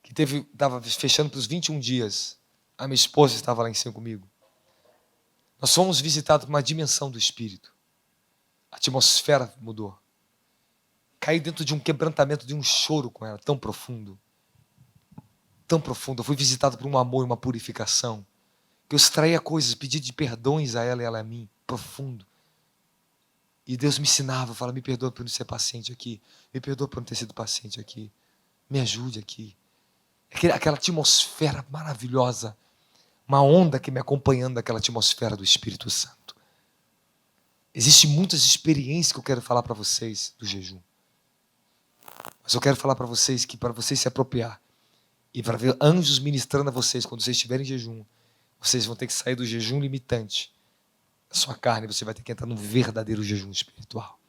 que estava fechando para os 21 dias. A minha esposa estava lá em cima comigo. Nós fomos visitados por uma dimensão do Espírito. A atmosfera mudou. Caí dentro de um quebrantamento, de um choro com ela, tão profundo. Tão profundo. Eu fui visitado por um amor e uma purificação. Que eu extraía coisas, pedi de perdões a ela e ela a mim, profundo. E Deus me ensinava, falava, me perdoa por não ser paciente aqui, me perdoa por não ter sido paciente aqui, me ajude aqui. Aquela atmosfera maravilhosa, uma onda que me acompanhando daquela atmosfera do Espírito Santo. Existem muitas experiências que eu quero falar para vocês do jejum. Mas eu quero falar para vocês que para vocês se apropriar e para ver anjos ministrando a vocês quando vocês estiverem em jejum, vocês vão ter que sair do jejum limitante da sua carne, você vai ter que entrar num verdadeiro jejum espiritual.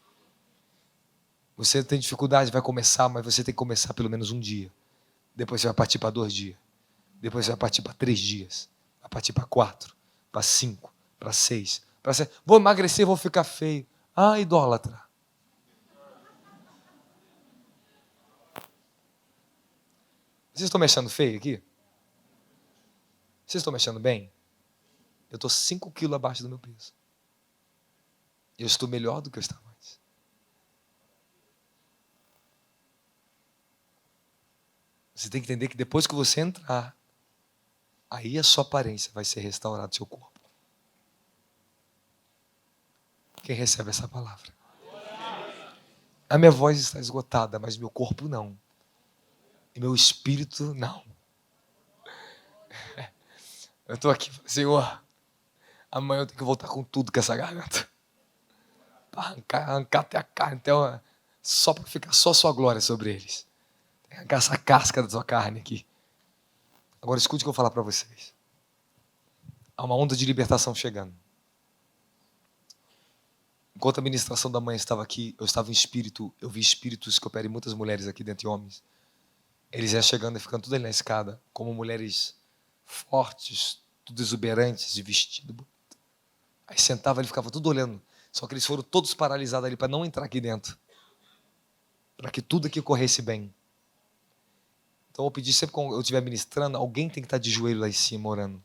Você tem dificuldade, vai começar, mas você tem que começar pelo menos um dia. Depois você vai partir para 2 dias. Depois você vai partir para 3 dias. Vai partir para 4, para 5, para 6, para 7. Vou emagrecer, vou ficar feio. Ah, idólatra. Vocês estão me achando feio aqui? Vocês estão me achando bem? Eu estou 5 quilos abaixo do meu peso. Eu estou melhor do que eu estava antes. Você tem que entender que depois que você entrar, aí a sua aparência vai ser restaurada, seu corpo. Quem recebe essa palavra? A minha voz está esgotada, mas meu corpo não. E meu espírito não. Eu estou aqui, Senhor, amanhã eu tenho que voltar com tudo com essa garganta. Para arrancar até a carne, só para ficar só sua glória sobre eles. Arrancar essa casca da sua carne aqui. Agora escute o que eu vou falar para vocês. Há uma onda de libertação chegando. Enquanto a ministração da manhã estava aqui, eu estava em espírito, eu vi espíritos que operam em muitas mulheres aqui dentro, e homens. Eles iam chegando e ficando tudo ali na escada, como mulheres fortes, tudo exuberantes, de vestido. Aí sentava, ele ficava tudo olhando. Só que eles foram todos paralisados ali para não entrar aqui dentro. Para que tudo aqui corresse bem. Então eu pedi sempre que eu estiver ministrando, alguém tem que estar de joelho lá em cima orando.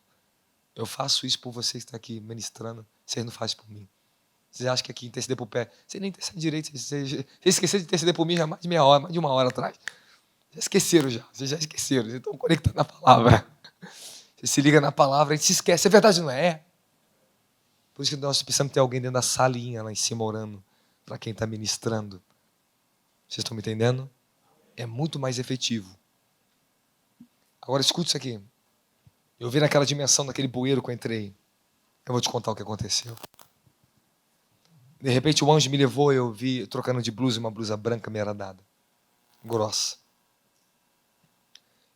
Eu faço isso por vocês que estão aqui ministrando, vocês não fazem por mim. Vocês acham que aqui interceder por pé, vocês nem intercedem direito, vocês esqueceram de interceder por mim já mais de meia hora, mais de 1 hora atrás. Já esqueceram já, vocês já esqueceram, vocês estão conectados na palavra. Você se liga na palavra e se esquece, é verdade, não é? Por isso que nós precisamos ter alguém dentro da salinha lá em cima orando, para quem está ministrando. Vocês estão me entendendo? É muito mais efetivo. Agora escute isso aqui. Eu vi naquela dimensão, naquele bueiro que eu entrei. Eu vou te contar o que aconteceu. De repente o anjo me levou, eu vi trocando de blusa, uma blusa branca me era dada. Grossa.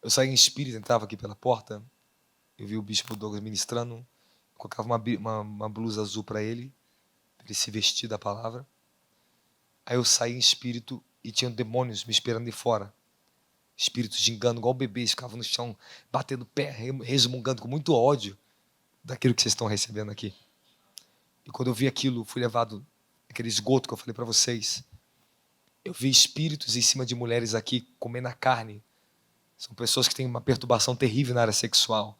Eu saí em espírito, entrava aqui pela porta. Eu vi o bispo Douglas ministrando. Colocava uma blusa azul para ele se vestir da palavra. Aí eu saí em espírito e tinha demônios me esperando de fora. Espíritos de engano, igual bebês, ficavam no chão, batendo pé, resmungando com muito ódio daquilo que vocês estão recebendo aqui. E quando eu vi aquilo, fui levado aquele esgoto que eu falei para vocês. Eu vi espíritos em cima de mulheres aqui comendo a carne. São pessoas que têm uma perturbação terrível na área sexual.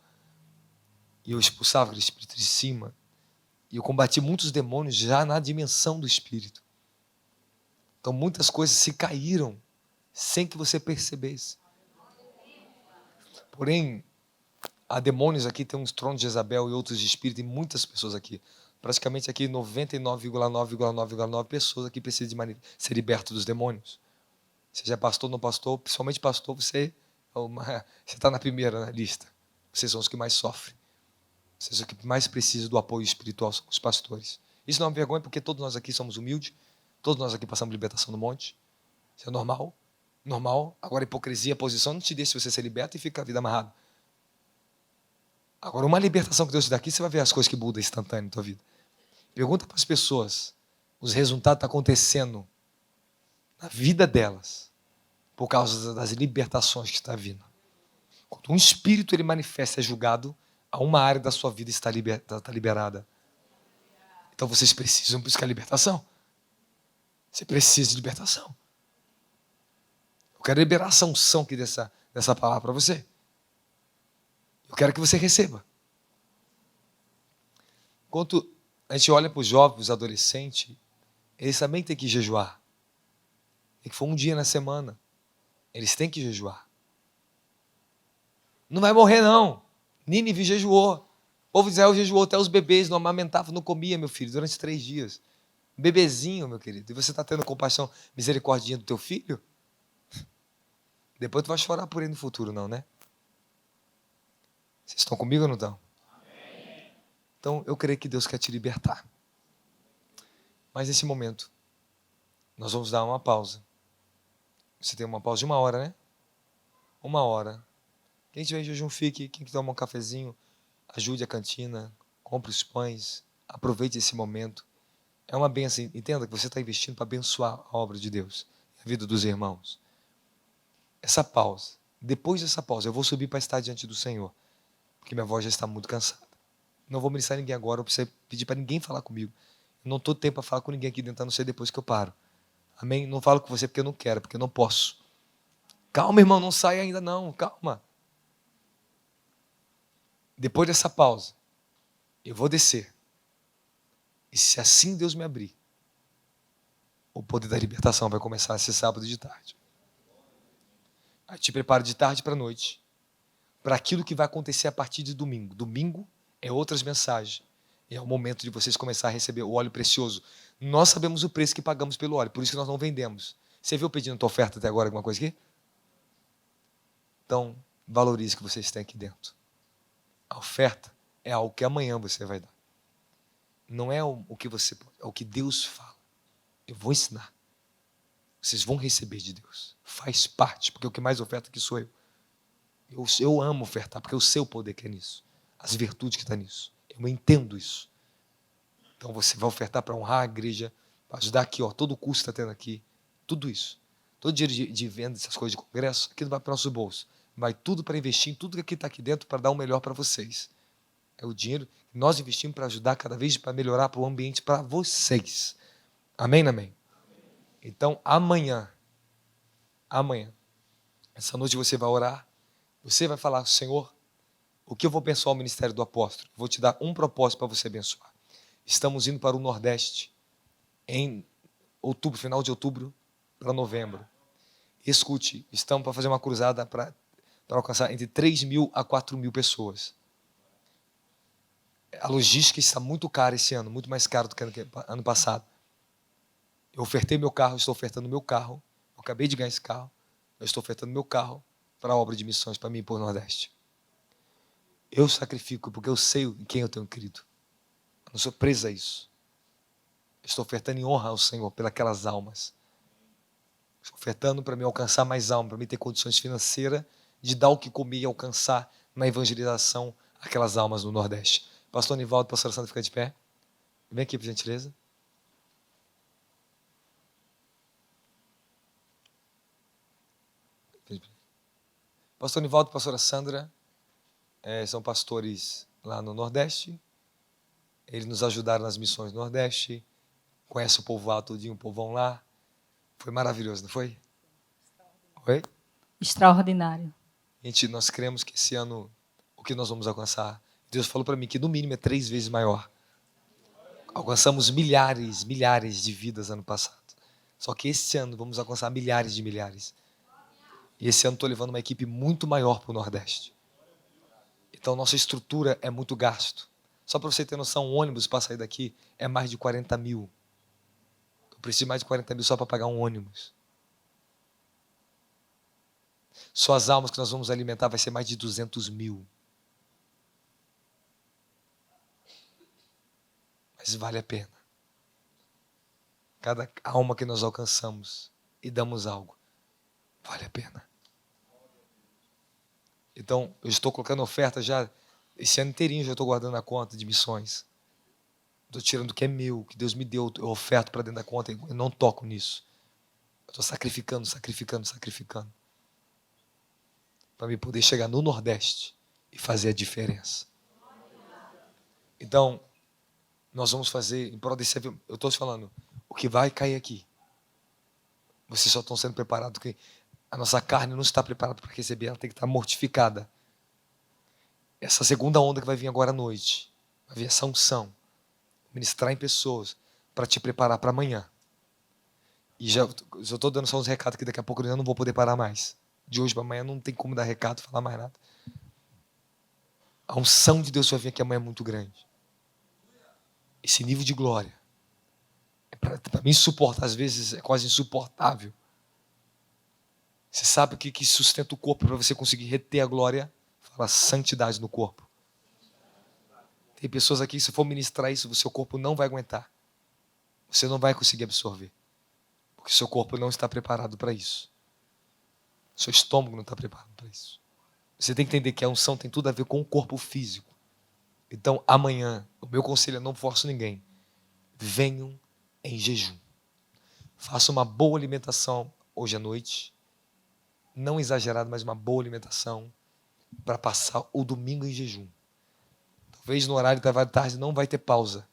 E eu expulsava aquele espírito de cima. E eu combati muitos demônios já na dimensão do espírito. Então muitas coisas se caíram sem que você percebesse. Porém, há demônios aqui, tem uns tronos de Jezabel e outros de espírito, e muitas pessoas aqui. Praticamente aqui 99,9,9,9 pessoas aqui precisam de ser libertos dos demônios. Seja pastor ou não pastor, principalmente pastor, você está na primeira lista. Vocês são os que mais sofrem. Vocês são os que mais precisam do apoio espiritual, são os pastores. Isso não é uma vergonha, porque todos nós aqui somos humildes, todos nós aqui passamos libertação no monte. Isso é normal. Normal. Agora, hipocrisia, posição, não te deixa você ser liberto e fica a vida amarrada. Agora, uma libertação que Deus te dá aqui, você vai ver as coisas que mudam instantâneo na tua vida. Pergunta para as pessoas, os resultados estão acontecendo na vida delas, por causa das libertações que está vindo. Quando um espírito ele manifesta, é julgado, a uma área da sua vida está liberada. Então vocês precisam buscar libertação. Você precisa de libertação. Eu quero liberar essa unção aqui dessa palavra para você. Eu quero que você receba. Enquanto a gente olha para os jovens, os adolescentes, eles também têm que jejuar. Tem que for um dia na semana. Eles têm que jejuar. Não vai morrer, não. Nínive jejuou. O povo de Israel jejuou, até os bebês não amamentavam, não comia, meu filho, durante 3 dias. Bebezinho, meu querido. E você está tendo compaixão, misericórdia do teu filho? Depois tu vai chorar por ele no futuro, não, né? Vocês estão comigo ou não estão? Então, eu creio que Deus quer te libertar. Mas nesse momento, nós vamos dar uma pausa. Você tem uma pausa de 1 hora, né? 1 hora. Quem tiver em jejum, fique. Quem quiser tomar um cafezinho, ajude a cantina, compre os pães, aproveite esse momento. É uma bênção. Entenda que você está investindo para abençoar a obra de Deus, a vida dos irmãos. Essa pausa, depois dessa pausa, eu vou subir para estar diante do Senhor, porque minha voz já está muito cansada. Não vou ministrar ninguém agora, eu preciso pedir para ninguém falar comigo. Eu não estou tempo para falar com ninguém aqui dentro, a não ser depois que eu paro. Amém? Não falo com você porque eu não quero, porque eu não posso. Calma, irmão, não sai ainda não, calma. Depois dessa pausa, eu vou descer. E se assim Deus me abrir, o poder da libertação vai começar esse sábado de tarde. Aí te preparo de tarde para a noite, para aquilo que vai acontecer a partir de domingo. Domingo é outras mensagens. E é o momento de vocês começar a receber o óleo precioso. Nós sabemos o preço que pagamos pelo óleo, por isso que nós não vendemos. Você viu pedindo a tua oferta até agora, alguma coisa aqui? Então, valorize o que vocês têm aqui dentro. A oferta é algo que amanhã você vai dar. Não é o que você pode, é o que Deus fala. Eu vou ensinar. Vocês vão receber de Deus. Faz parte, porque o que mais oferta aqui sou eu. Eu amo ofertar, porque eu sei o poder que é nisso. As virtudes que está nisso. Eu entendo isso. Então você vai ofertar para honrar a igreja, para ajudar aqui, ó, todo o custo que está tendo aqui. Tudo isso. Todo dinheiro de venda, essas coisas de congresso, aqui não vai para o nosso bolso. Vai tudo para investir em tudo que está aqui dentro para dar o melhor para vocês. É o dinheiro que nós investimos para ajudar cada vez, para melhorar para o ambiente para vocês. Amém, amém? Então, amanhã, essa noite você vai orar, você vai falar, Senhor, o que eu vou abençoar o ministério do apóstolo? Vou te dar um propósito para você abençoar. Estamos indo para o Nordeste em outubro, final de outubro para novembro. Escute, estamos para fazer uma cruzada para alcançar entre 3.000 a 4.000 pessoas. A logística está muito cara esse ano, muito mais caro do que ano passado. Eu ofertei meu carro, estou ofertando meu carro. Eu acabei de ganhar esse carro. Eu estou ofertando meu carro para a obra de missões, para mim e para o Nordeste. Eu sacrifico porque eu sei em quem eu tenho crido. Eu não sou preso a isso. Eu estou ofertando em honra ao Senhor pelas almas. Estou ofertando para me alcançar mais almas, para me ter condições financeiras de dar o que comer e alcançar na evangelização aquelas almas no Nordeste. Pastor Nivaldo, pastor Sandra, fica de pé. Vem aqui, por gentileza. Pastor Nivaldo e pastora Sandra são pastores lá no Nordeste. Eles nos ajudaram nas missões do Nordeste. Conhece o povoado todinho, o povão lá. Foi maravilhoso, não foi? Oi? Extraordinário. Gente, nós cremos que esse ano o que nós vamos alcançar, Deus falou para mim que no mínimo é 3 vezes maior. Alcançamos milhares de vidas ano passado. Só que esse ano vamos alcançar milhares de milhares. E esse ano estou levando uma equipe muito maior para o Nordeste. Então nossa estrutura é muito gasto. Só para você ter noção, um ônibus para sair daqui é mais de 40 mil. Eu preciso de mais de 40 mil só para pagar um ônibus. Só as almas que nós vamos alimentar vai ser mais de 200 mil. Mas vale a pena. Cada alma que nós alcançamos e damos algo, vale a pena. Então, eu estou colocando oferta já, esse ano inteirinho já estou guardando a conta de missões. Estou tirando o que é meu, que Deus me deu, eu oferto para dentro da conta, eu não toco nisso. Eu estou sacrificando. Para me poder chegar no Nordeste e fazer a diferença. Então, nós vamos fazer, em prol desse avião, eu estou te falando, o que vai cair aqui. Vocês só estão sendo preparados, porque a nossa carne não está preparada para receber, ela tem que estar mortificada. Essa segunda onda que vai vir agora à noite, vai vir essa unção, ministrar em pessoas, para te preparar para amanhã. E já estou dando só uns recados que daqui a pouco eu já não vou poder parar mais. De hoje para amanhã não tem como dar recado, falar mais nada. A unção de Deus vai vir aqui amanhã é muito grande. Esse nível de glória, para mim suportar, às vezes é quase insuportável. Você sabe o que sustenta o corpo para você conseguir reter a glória? Fala santidade no corpo. Tem pessoas aqui, se for ministrar isso, o seu corpo não vai aguentar. Você não vai conseguir absorver. Porque seu corpo não está preparado para isso. Seu estômago não está preparado para isso. Você tem que entender que a unção tem tudo a ver com o corpo físico. Então, amanhã, o meu conselho é não forço ninguém. Venham em jejum. Faça uma boa alimentação hoje à noite. Não exagerado, mas uma boa alimentação para passar o domingo em jejum. Talvez no horário da tarde não vai ter pausa.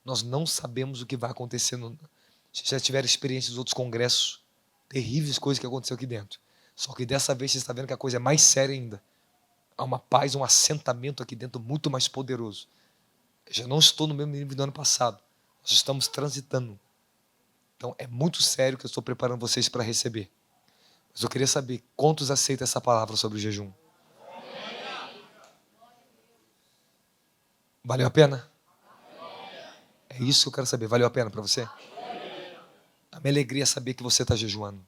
Nós não sabemos o que vai acontecer. Se já tiveram experiência dos outros congressos, terríveis coisas que aconteceu aqui dentro. Só que dessa vez você está vendo que a coisa é mais séria ainda. Há uma paz, um assentamento aqui dentro muito mais poderoso. Eu já não estou no mesmo nível do ano passado. Nós estamos transitando. Então é muito sério que eu estou preparando vocês para receber. Mas eu queria saber quantos aceitam essa palavra sobre o jejum. Valeu a pena? É isso que eu quero saber. Valeu a pena para você? A minha alegria é saber que você está jejuando.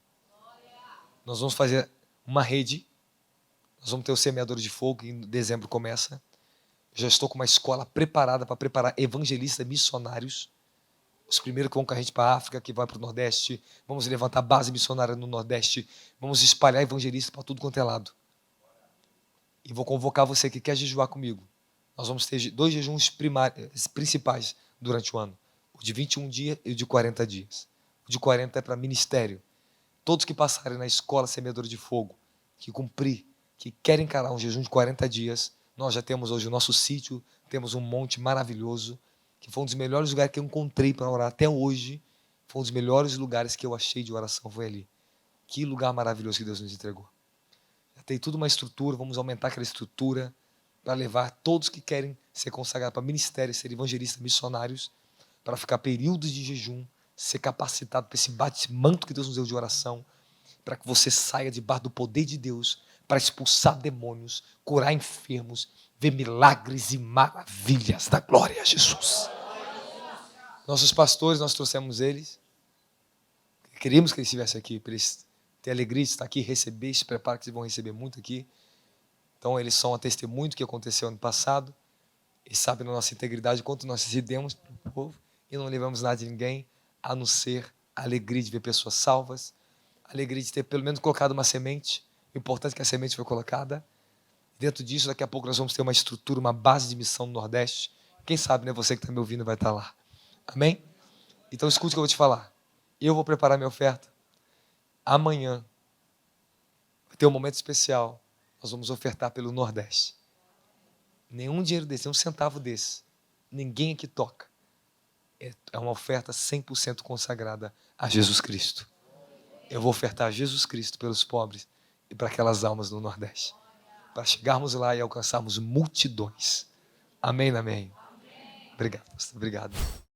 Nós vamos fazer uma rede. Nós vamos ter o semeador de fogo, que em dezembro começa. Já estou com uma escola preparada para preparar evangelistas missionários. Os primeiros que vão com a gente para a África, que vai para o Nordeste. Vamos levantar base missionária no Nordeste. Vamos espalhar evangelistas para tudo quanto é lado. E vou convocar você que quer jejuar comigo. Nós vamos ter 2 jejuns principais durante o ano. O de 21 dias e o de 40 dias. O de 40 é para ministério. Todos que passarem na escola semeadora de fogo, que cumprir, que querem encarar um jejum de 40 dias, nós já temos hoje o nosso sítio, temos um monte maravilhoso, que foi um dos melhores lugares que eu encontrei para orar até hoje. Foi um dos melhores lugares que eu achei de oração, foi ali. Que lugar maravilhoso que Deus nos entregou. Já tem tudo uma estrutura, vamos aumentar aquela estrutura para levar todos que querem ser consagrados para ministério, ser evangelistas, missionários, para ficar períodos de jejum, ser capacitado para esse manto que Deus nos deu de oração, para que você saia debaixo do poder de Deus, para expulsar demônios, curar enfermos, ver milagres e maravilhas da glória a Jesus. Nossos pastores, nós trouxemos eles. Queríamos que eles estivessem aqui, para eles terem alegria de estar aqui, receber, se prepara que eles vão receber muito aqui. Então eles são a testemunho do que aconteceu ano passado. Eles sabem da nossa integridade, quanto nós cedemos para o povo e não levamos nada de ninguém, a não ser a alegria de ver pessoas salvas, a alegria de ter pelo menos colocado uma semente. O importante é que a semente foi colocada. Dentro disso, daqui a pouco nós vamos ter uma estrutura, uma base de missão no Nordeste. Quem sabe, né, você que está me ouvindo vai estar lá. Amém? Então escute o que eu vou te falar. Eu vou preparar minha oferta. Amanhã vai ter um momento especial nós vamos ofertar pelo Nordeste. Nenhum dinheiro desse, nenhum centavo desse. Ninguém aqui toca. É uma oferta 100% consagrada a Jesus Cristo. Eu vou ofertar a Jesus Cristo pelos pobres e para aquelas almas no Nordeste. Para chegarmos lá e alcançarmos multidões. Amém, amém. Obrigado, pastor. Obrigado.